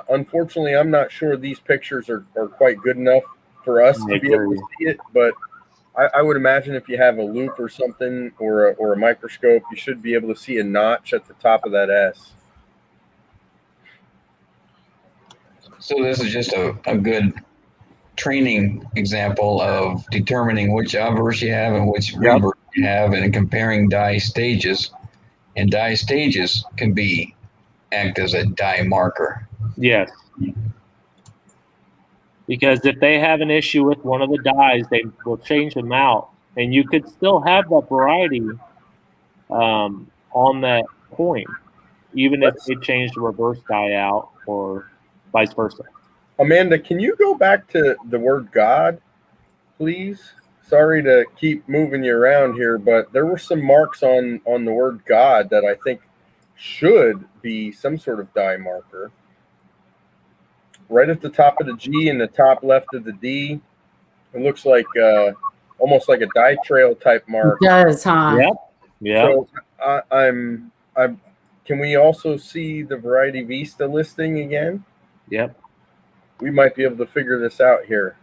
Unfortunately, I'm not sure these pictures are quite good enough for us to be able to see it, but I would imagine if you have a loop or something or a microscope, you should be able to see a notch at the top of that S. So this is just a good training example of determining which obverse you have and which reverse you have and comparing die stages. And die stages can act as a die marker. Yes. Because if they have an issue with one of the dies, they will change them out. And you could still have that variety on that coin. even if they change the reverse die out or vice versa. Amanda, can you go back to the word God, please? Sorry to keep moving you around here, but there were some marks on the word God that I think should be some sort of die marker. Right at the top of the G and the top left of the D, it looks like almost like a die trail type mark. It does, huh? Yep. Yeah. So I'm. Can we also see the Variety Vista listing again? Yep. We might be able to figure this out here.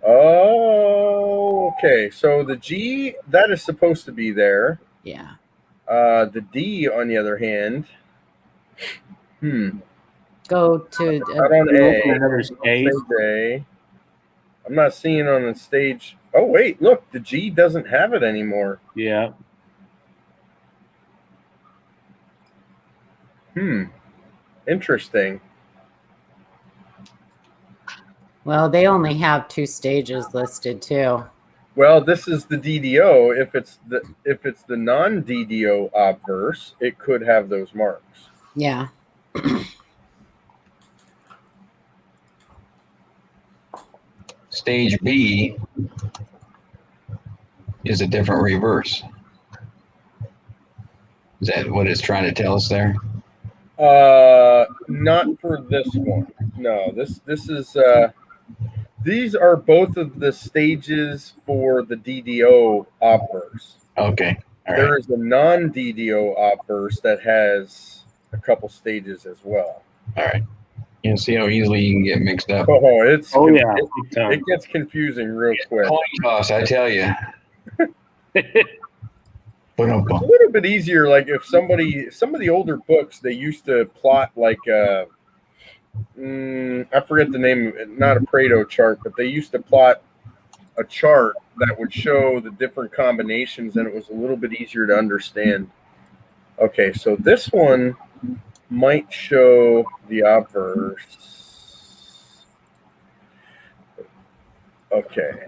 Oh, okay. So the G, that is supposed to be there. Yeah. The D, on the other hand, Go to not on A. Another stage. A. I'm not seeing it on the stage. Oh, wait, look, the G doesn't have it anymore. Yeah. Interesting. well, they only have 2 stages listed too. Well, this is the DDO. If it's the non-DDO obverse, it could have those marks. Yeah. Stage B is a different reverse. Is that what it's trying to tell us there? Not for this one. No, this is these are both of the stages for the DDO obverse. Okay. All right. There is a non-DDO obverse that has a couple stages as well. All right. You can see how easily you can get mixed up. Oh, Yeah. it gets confusing real quick. Coin toss, I tell you. It's a little bit easier. Like if some of the older books, they used to plot like I forget the name, not a Pareto chart, but they used to plot a chart that would show the different combinations, and it was a little bit easier to understand. Okay, so this one might show the obverse. Okay,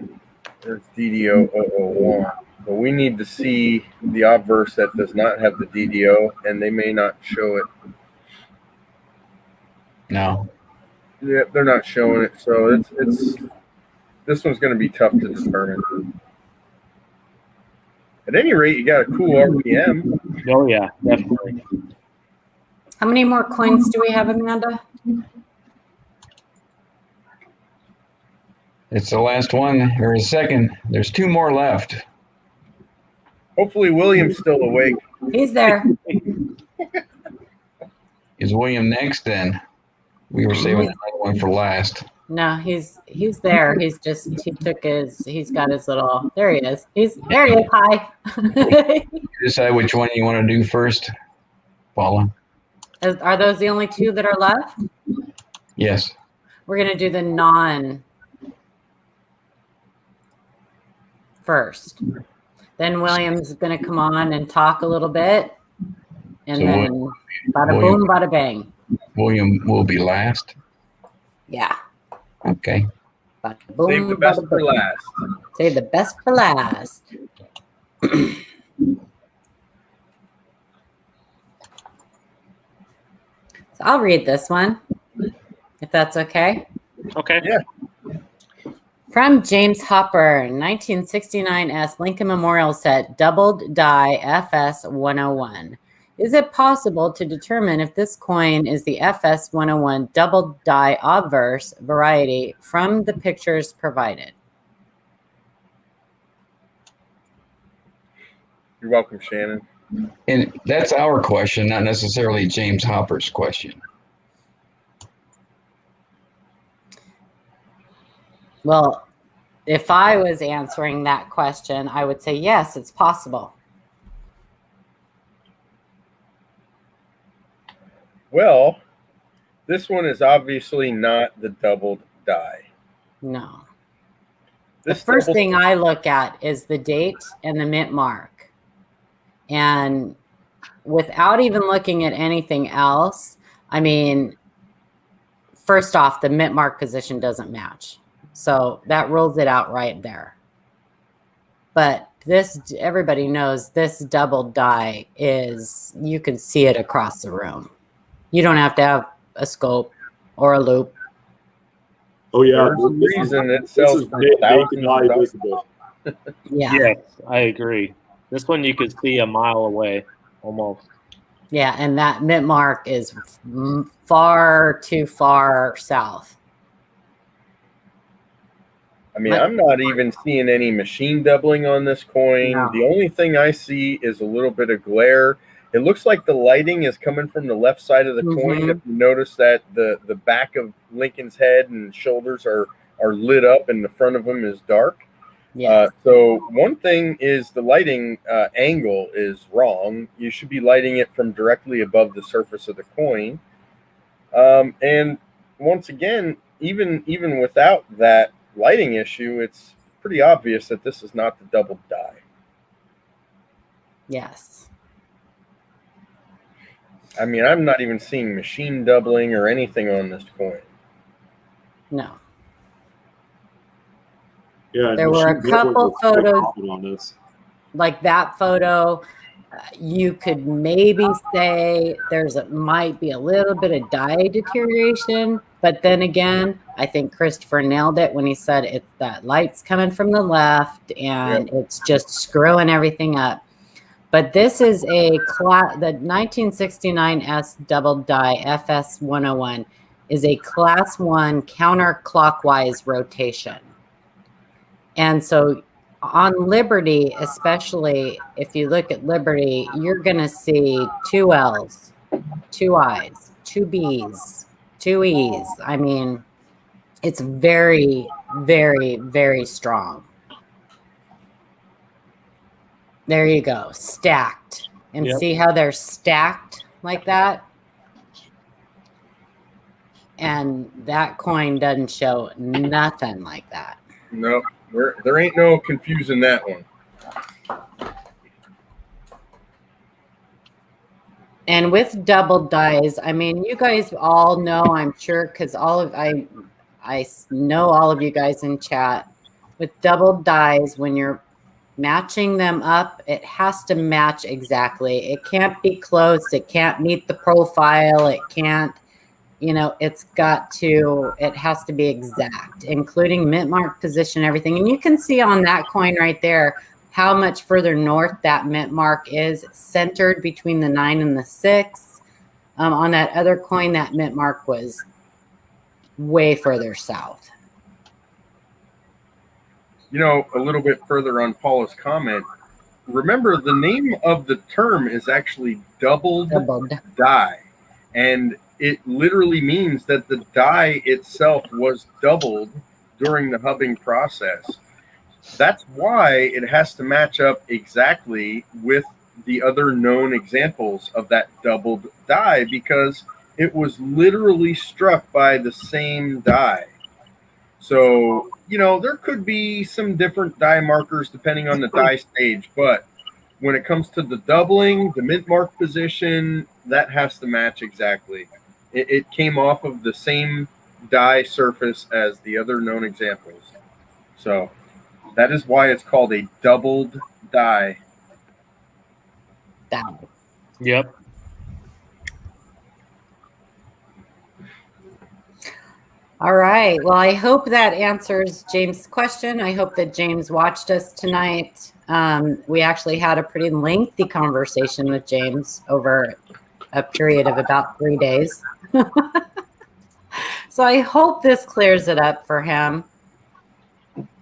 there's DDO 001. But we need to see the obverse that does not have the DDO, and they may not show it. No. Yeah, they're not showing it, so it's this one's going to be tough to determine. At any rate, you got a cool RPM. Oh yeah, definitely. How many more coins do we have, Amanda? It's the last one, or a second. There's 2 more left. Hopefully, William's still awake. He's there. Is William next then? We were saving another one for last. No, he's there. He's got his little, there he is. There he is. Hi. Decide which one you want to do first, Paula. Are those the only 2 that are left? Yes. We're going to do the non first. Then William's going to come on and talk a little bit. And So then bada boom, bada bang. William will be last. Yeah. Okay. Bada boom, Save the best bada for boom. last. Save the best for last. So I'll read this one, if that's okay. Okay. Yeah. From James Hopper, 1969S Lincoln Memorial Set, doubled die FS 101. Is it possible to determine if this coin is the FS 101 doubled die obverse variety from the pictures provided? You're welcome, Shannon. And that's our question, not necessarily James Hopper's question. Well, if I was answering that question, I would say yes, it's possible. Well, this one is obviously not the doubled die. No. This The first doubled- thing I look at is the date and the mint mark. And without even looking at anything else, I mean, first off, the mint mark position doesn't match. So that rules it out right there. But this, everybody knows this double die is, you can see it across the room. You don't have to have a scope or a loop. Oh yeah, There's a reason it sells for thousands of dollars. Yeah. Yes, I agree. This one you could see a mile away, almost. Yeah, and that mint mark is far too far south. I mean, I'm not even seeing any machine doubling on this coin. No. The only thing I see is a little bit of glare. It looks like the lighting is coming from the left side of the coin. If you notice that the back of Lincoln's head and shoulders are lit up and the front of him is dark. Yeah. So one thing is the lighting angle is wrong. You should be lighting it from directly above the surface of the coin. And once again, even without that lighting issue, it's pretty obvious that this is not the double die. Yes. I mean, I'm not even seeing machine doubling or anything on this coin. No. Yeah, There were a couple photos on this. like that photo. You could maybe say might be a little bit of dye deterioration, but then again, I think Christopher nailed it when he said that light's coming from the left and it's just screwing everything up. But this is the 1969 S double die FS 101 is a class 1 counterclockwise rotation. And so on Liberty, especially if you look at Liberty, you're going to see 2 L's, 2 I's, 2 B's, 2 E's. I mean, it's very, very, very strong. There you go, stacked. And see how they're stacked like that? And that coin doesn't show nothing like that. No. There ain't no confusing that one. And with double dies, I mean, you guys all know, I'm sure, because I know all of you guys in chat. With double dies, when you're matching them up, it has to match exactly. It can't be close. It can't meet the profile. It can't. It has to be exact, including mint mark position, everything. And you can see on that coin right there how much further north that mint mark is, centered between the 9 and the 6. On that other coin, that mint mark was way further south. A little bit further on Paula's comment, remember the name of the term is actually doubled die. And it literally means that the die itself was doubled during the hubbing process. That's why it has to match up exactly with the other known examples of that doubled die, because it was literally struck by the same die. So, there could be some different die markers depending on the die stage, but when it comes to the doubling, the mint mark position, that has to match exactly. It came off of the same die surface as the other known examples. So that is why it's called a doubled die. Double. Yep. All right. Well, I hope that answers James' question. I hope that James watched us tonight. We actually had a pretty lengthy conversation with James over a period of about 3 days. So I hope this clears it up for him.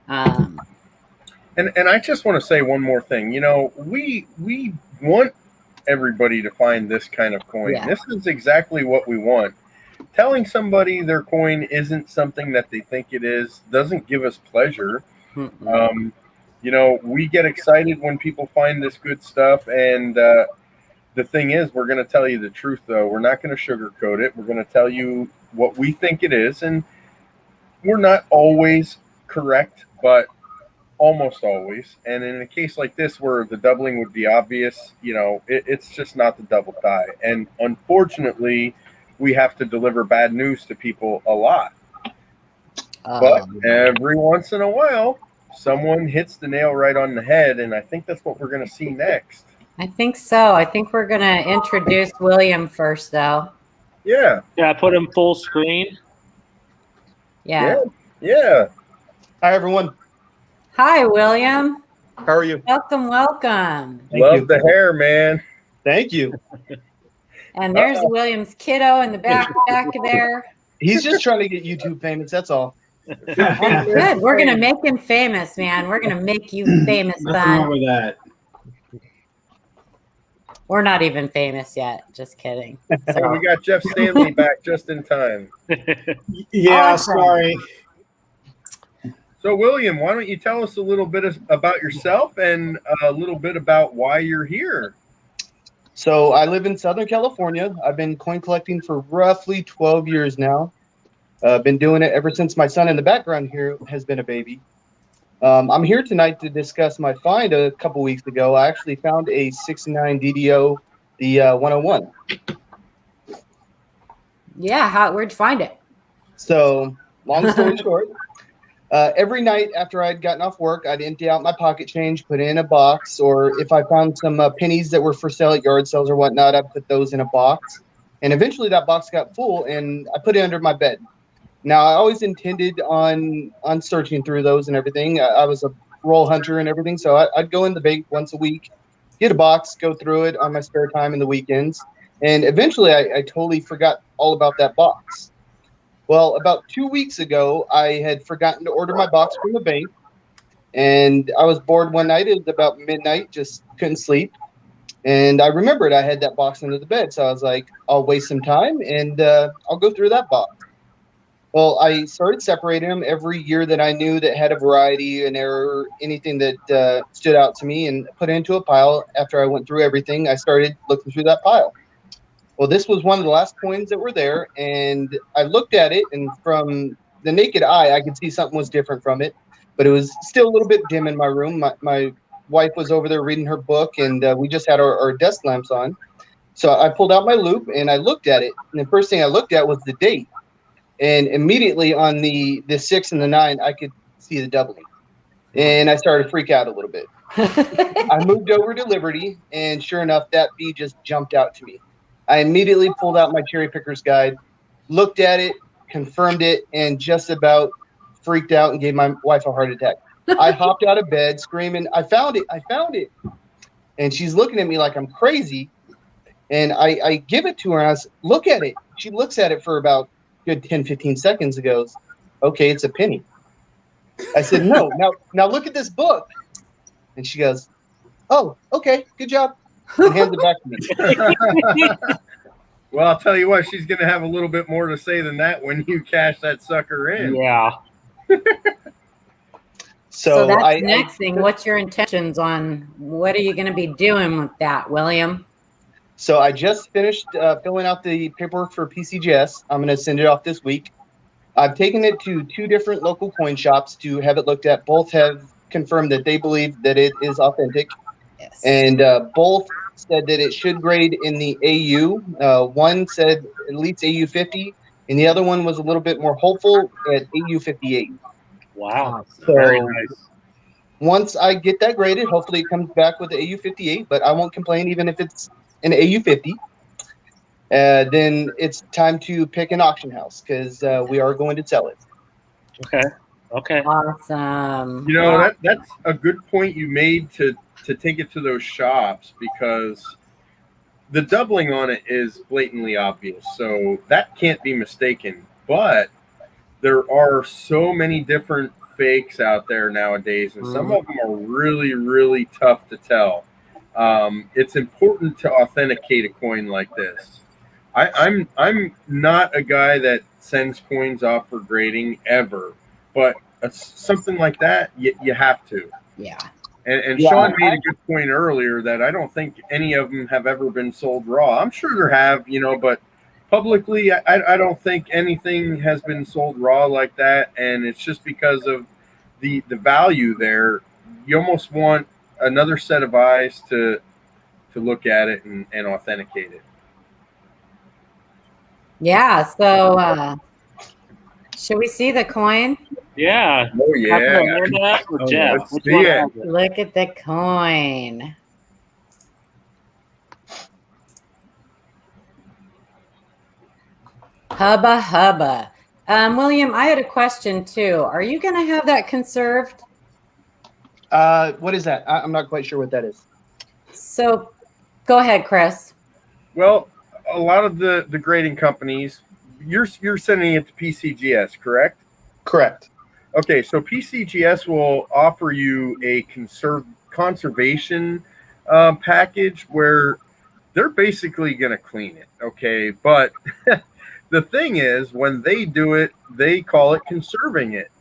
And I just want to say one more thing. We want everybody to find this kind of coin. Yeah. This is exactly what we want. Telling somebody their coin isn't something that they think it is doesn't give us pleasure. We get excited when people find this good stuff. And the thing is, we're going to tell you the truth, though. We're not going to sugarcoat it. We're going to tell you what we think it is. And we're not always correct, but almost always. And in a case like this, where the doubling would be obvious, it's just not the double die. And unfortunately, we have to deliver bad news to people a lot. But every once in a while, someone hits the nail right on the head, and I think that's what we're going to see next. I think so. I think we're going to introduce William first, though. Yeah. Yeah, I put him full screen. Yeah. Yeah. Hi, everyone. Hi, William. How are you? Welcome. Thank Love you. the hair, man. Thank you. And there's William's kiddo in the back there. He's just trying to get YouTube famous. That's all. Good. We're going to make him famous, man. We're going to make you famous, Nothing wrong son. with that. We're not even famous yet. Just kidding. So we got Jeff Stanley back just in time. Yeah, Awesome. sorry. So, William, why don't you tell us a little bit about yourself and a little bit about why you're here? So I live in Southern California. I've been coin collecting for roughly 12 years now. I've been doing it ever since my son in the background here has been a baby. I'm here tonight to discuss my find a couple weeks ago. I actually found a 69 DDO, the 101. Yeah, where'd you find it? So, long story short, every night after I'd gotten off work, I'd empty out my pocket change, put it in a box, or if I found some pennies that were for sale at yard sales or whatnot, I'd put those in a box. And eventually that box got full, and I put it under my bed. Now, I always intended on searching through those and everything. I was a roll hunter and everything, so I'd go in the bank once a week, get a box, go through it on my spare time in the weekends. And eventually I totally forgot all about that box. Well, about 2 weeks ago, I had forgotten to order my box from the bank, and I was bored one night. It was about midnight, just couldn't sleep. And I remembered I had that box under the bed, so I was like, I'll waste some time, and I'll go through that box. Well, I started separating them every year that I knew that had a variety, an error, anything that stood out to me, and put it into a pile. After I went through everything, I started looking through that pile. Well, this was one of the last coins that were there, and I looked at it, and from the naked eye, I could see something was different from it, but it was still a little bit dim in my room. My wife was over there reading her book, and we just had our desk lamps on. So I pulled out my loop, and I looked at it, and the first thing I looked at was the date. And immediately on the 6 and the 9, I could see the doubling. And I started to freak out a little bit. I moved over to Liberty, and sure enough, that bee just jumped out to me. I immediately pulled out my cherry picker's guide, looked at it, confirmed it, and just about freaked out and gave my wife a heart attack. I hopped out of bed screaming, I found it, I found it. And she's looking at me like I'm crazy. And I give it to her, and I said, look at it. She looks at it for about good 10, 15 seconds and goes, okay, it's a penny. I said, no, now look at this book. And she goes, oh, okay, good job. And hands it back to me. Well, I'll tell you what, she's going to have a little bit more to say than that when you cash that sucker in. Yeah. So that's next thing. What's your intentions on what are you going to be doing with that, William? So I just finished filling out the paperwork for PCGS. I'm going to send it off this week. I've taken it to 2 different local coin shops to have it looked at. Both have confirmed that they believe that it is authentic. Yes. And both said that it should grade in the AU. One said at least AU 50, and the other one was a little bit more hopeful at AU 58. Wow. So Very nice. once I get that graded, hopefully it comes back with the AU 58, but I won't complain even if it's an AU 50. Then it's time to pick an auction house because we are going to sell it. Okay. Awesome. You know, that's a good point you made to take it to those shops, because the doubling on it is blatantly obvious. So that can't be mistaken. But there are so many different fakes out there nowadays, and some of them are really, really tough to tell. It's important to authenticate a coin like this. I'm not a guy that sends coins off for grading ever, but something like that, you have to. Yeah. And Sean made a good point earlier that I don't think any of them have ever been sold raw. I'm sure there have, but publicly, I don't think anything has been sold raw like that. And it's just because of the value there. You almost want another set of eyes to look at it and authenticate it. Yeah. So should we see the coin? Yeah. Oh yeah. Amanda or Oh, Jeff? let's Which see one it. has it? Look at the coin. Hubba hubba. William, I had a question too. Are you going to have that conserved? What is that? I'm not quite sure what that is. So go ahead, Chris. Well, a lot of the grading companies, you're sending it to PCGS, correct? Correct. Okay, so PCGS will offer you a conservation package where they're basically going to clean it. Okay, but the thing is, when they do it, they call it conserving it.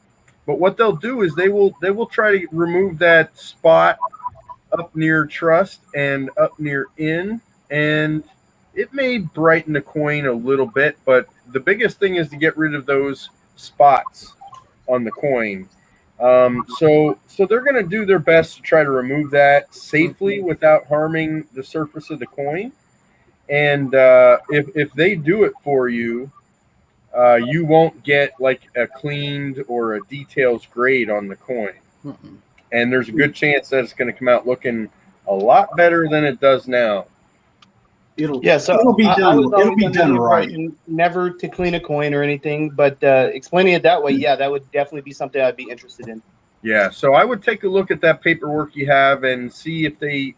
But what they'll do is they will try to remove that spot up near trust and up near in, and it may brighten the coin a little bit, but the biggest thing is to get rid of those spots on the coin. So they're going to do their best to try to remove that safely without harming the surface of the coin. And if they do it for you, you won't get like a cleaned or a details grade on the coin. Mm-mm. And there's a good chance that it's going to come out looking a lot better than it does now. It'll Yeah, so it'll be I done. was It'll always be under done the right. impression never to clean a coin or anything, but explaining it that way, yeah, that would definitely be something I'd be interested in. Yeah, so I would take a look at that paperwork you have and see if they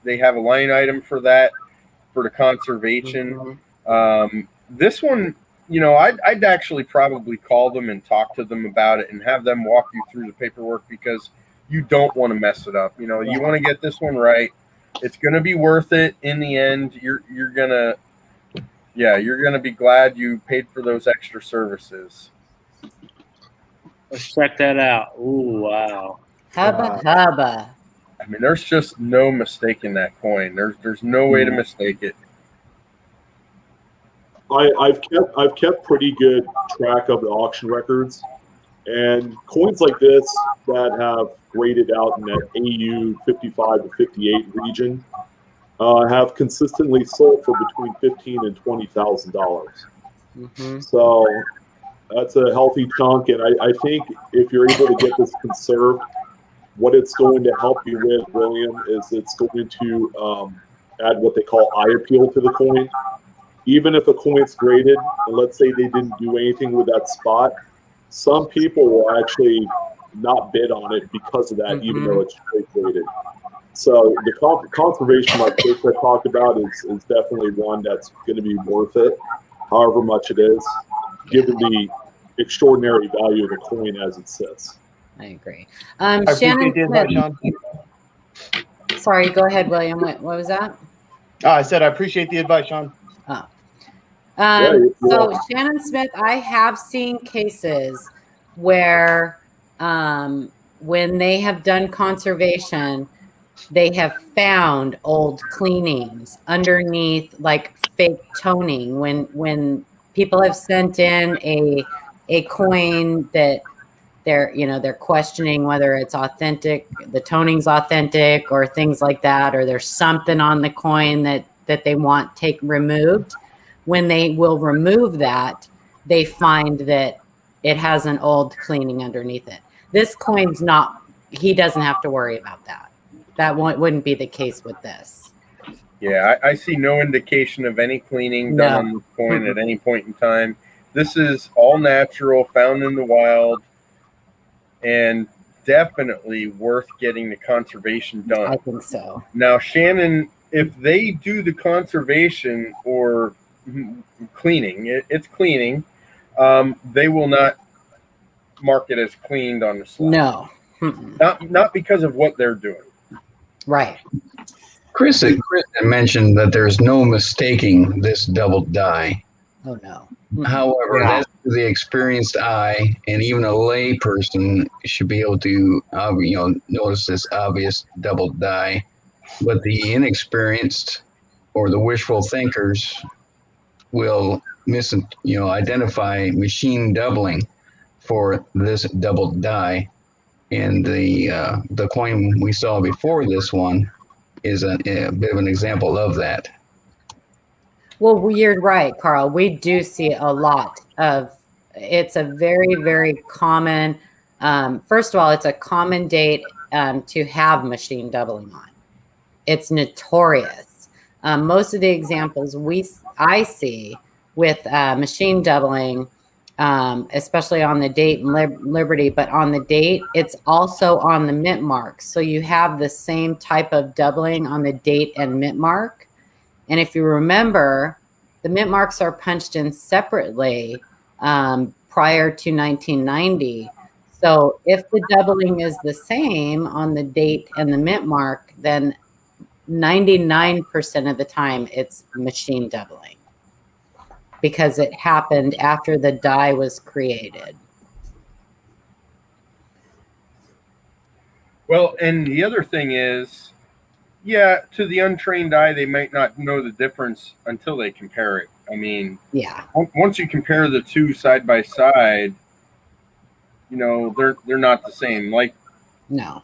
have a line item for that for the conservation. This one, you know, I'd actually probably call them and talk to them about it and have them walk you through the paperwork because you don't want to mess it up. You know, you want to get this one right. It's going to be worth it in the end. You're gonna be glad you paid for those extra services. Let's check that out. Ooh, wow. Hubba hubba. I mean, there's just no mistaking that coin. There's no way to mistake it. I've kept pretty good track of the auction records, and coins like this that have graded out in that AU 55 to 58 region have consistently sold for between $15,000 and $20,000. So that's a healthy chunk, and I think if you're able to get this conserved, what it's going to help you with, William, is it's going to add what they call eye appeal to the coin. Even if a coin's graded, and let's say they didn't do anything with that spot, some people will actually not bid on it because of that, even though it's straight graded. So the conservation like Chris I talked about is definitely one that's going to be worth it, however much it is, given the extraordinary value of the coin as it sits. I agree. I Shannon appreciate the advice, Sean. Sorry, go ahead, William. What was that? I said I appreciate the advice, Sean. Oh. Well, Shannon Smith, I have seen cases where when they have done conservation, they have found old cleanings underneath like fake toning. When people have sent in a coin that they're questioning whether it's authentic, the toning's authentic or things like that, or there's something on the coin that they want removed. When they will remove that, they find that it has an old cleaning underneath it. This coin's not, he doesn't have to worry about that. That wouldn't be the case with this. Yeah, I see no indication of any cleaning done on the coin at any point in time. This is all natural, found in the wild, and definitely worth getting the conservation done. I think so. Now, Shannon, if they do the conservation or cleaning, it's cleaning, they will not mark it as cleaned on the slab. No. Not because of what they're doing. Right. Chris mentioned that there's no mistaking this double die. Oh, no. However, that's the experienced eye, and even a lay person should be able to, notice this obvious double die. But the inexperienced or the wishful thinkers will identify machine doubling for this double die. And the coin we saw before this one is a bit of an example of that. Well, you're right, Carl. We do see a lot of, it's a very, very common First of all, it's a common date to have machine doubling on. It's notorious. Most of the examples I see with machine doubling, especially on the date and Liberty, but on the date, it's also on the mint mark. So you have the same type of doubling on the date and mint mark. And if you remember, the mint marks are punched in separately prior to 1990. So if the doubling is the same on the date and the mint mark, then 99% of the time it's machine doubling because it happened after the die was created. Well, and the other thing is, yeah, to the untrained eye, they might not know the difference until they compare it. I mean, yeah, once you compare the two side by side, you know, they're not the same. Like, no.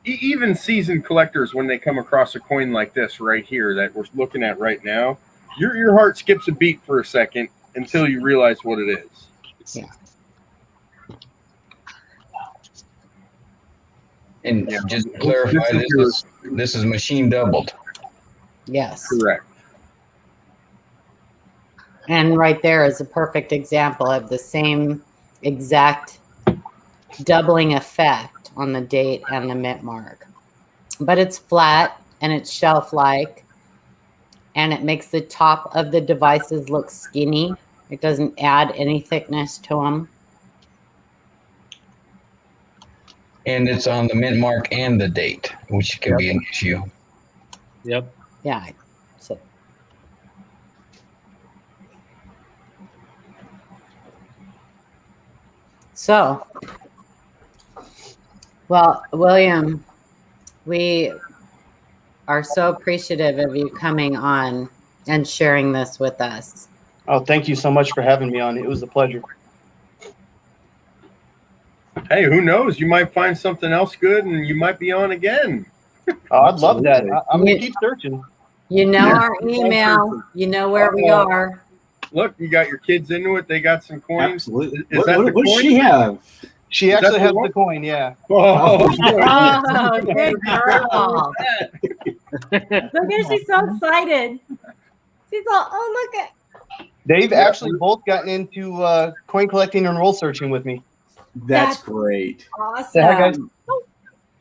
Even seasoned collectors, when they come across a coin like this right here that we're looking at right now, your heart skips a beat for a second until you realize what it is. Yeah. And just to clarify, this is machine doubled. Yes. Correct. And right there is a perfect example of the same exact doubling effect on the date and the mint mark. But it's flat and it's shelf-like, and it makes the top of the devices look skinny. It doesn't add any thickness to them. And it's on the mint mark and the date, which can be an issue. Yep. Yeah. So, well, William, we are so appreciative of you coming on and sharing this with us. Oh, thank you so much for having me on. It was a pleasure. Hey, who knows? You might find something else good and you might be on again. Oh, I'd love that. I'm going to keep searching. You know our email. You know where we are. Look, you got your kids into it. They got some coins. Absolutely. Is that the what does coin? she have? She actually has the coin, yeah. Oh, Oh, good girl. Look at she's so excited. She's all, oh, look at. They've actually both gotten into coin collecting and roll searching with me. That's great. Awesome. Say hi, guys.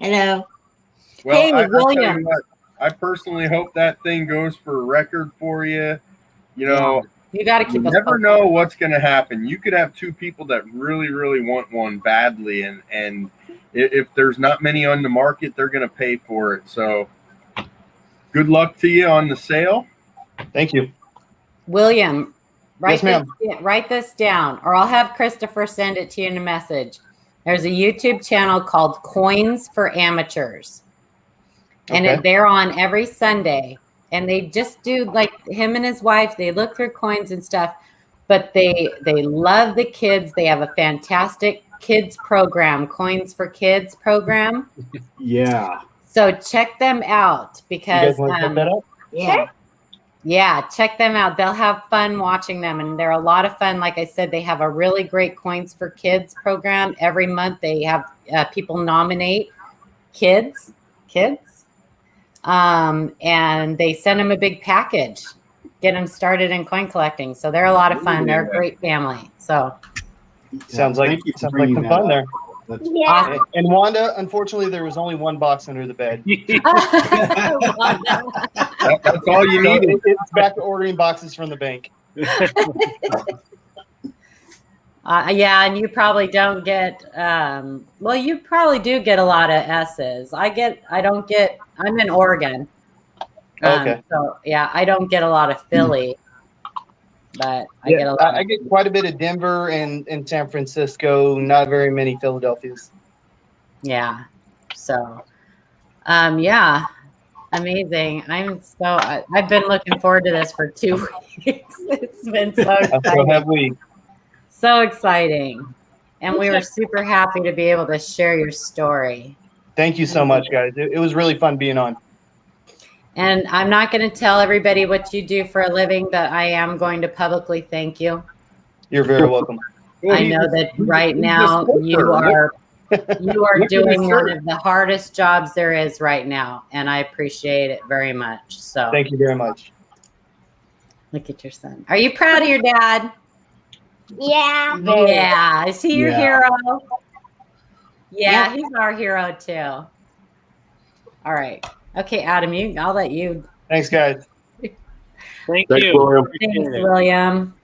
Hello. well, Hey, I tell William. you what, I personally hope that thing goes for a record for you. You know, You got to keep you us never posted. know what's going to happen. You could have two people that really, really want one badly, and if there's not many on the market, they're going to pay for it. So good luck to you on the sale. Thank you. William, Yes, ma'am. write this down, or I'll have Christopher send it to you in a message. There's a YouTube channel called Coins for Amateurs. And Okay. they're on every Sunday. And they just do, like, him and his wife, they look through coins and stuff. But they love the kids. They have a fantastic kids program, Coins for Kids program. Yeah. So check them out You because guys want to check that out? yeah, check them out. They'll have fun watching them, and they're a lot of fun. Like I said, they have a really great Coins for Kids program. Every month they have people nominate kids, and they send them a big package, get them started in coin collecting. So they're a lot of fun. They're a great family. So Sounds like Thank you for some bringing that fun up. there. That's awesome. And Wanda, unfortunately, there was only one box under the bed. That's all you So needed. it's back to ordering boxes from the bank. Yeah, and you probably don't get, well, you probably do get a lot of S's. I'm in Oregon. Okay. So, yeah, I don't get a lot of Philly, but I get a lot. I get quite a bit of Denver and San Francisco, not very many Philadelphias. Yeah. So, yeah, amazing. I've been looking forward to this for 2 weeks. It's been so So exciting. have we. So exciting. And we were super happy to be able to share your story. Thank you so much, guys. It was really fun being on. And I'm not going to tell everybody what you do for a living, but I am going to publicly thank you. You're very welcome. Well, I know that right he's a now you sculptor. are Look at doing his one shirt. of the hardest jobs there is right now, and I appreciate it very much. So Thank you very much. look at your son. Are you proud of your dad? Yeah. Yeah. Is he your Yeah. hero? Yeah, he's our hero too. All right. Okay, Adam, I'll let you. Thanks, guys. Thank Thanks, you. William. Appreciate Thanks, it. William.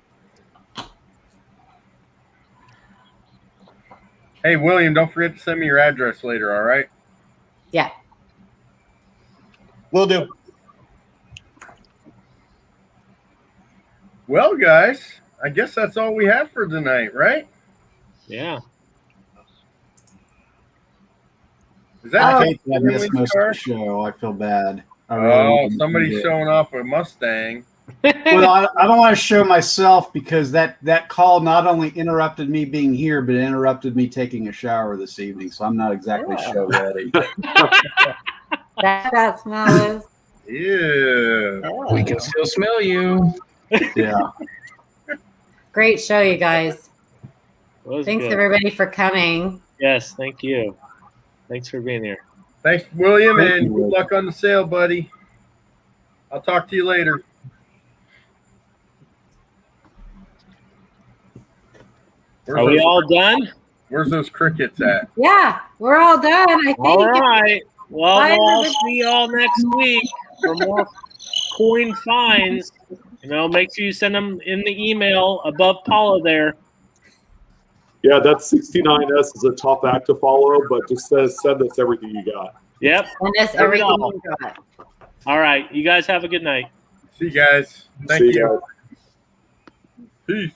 Hey, William, don't forget to send me your address later, all right? Yeah. Will do. Well, guys, I guess that's all we have for tonight, right? Yeah. Is that I Jake think I missed Emily's most of car? the show. I feel bad. I really Oh, wanted to somebody's do it. showing off a Mustang. Well, I don't want to show myself because that call not only interrupted me being here, but it interrupted me taking a shower this evening. So I'm not exactly show ready. That smell is. Yeah. We can still smell you. Yeah. Great show, you guys. Was Thanks good. everybody for coming. Yes, thank you. Thanks for being here. Thanks, William, Thank and you, good Will. luck on the sale, buddy. I'll talk to you later. Are we all done? Where's those crickets at? Yeah, we're all done. I think. All right. Well, Bye, we'll all everybody. see y'all next week for more coin finds. Make sure you send them in the email above Paula there. Yeah, that 69S is a tough act to follow, but just send us everything you got. Yep. Send us everything you got. All right. You guys have a good night. See you guys. Thank See you. ya. Peace.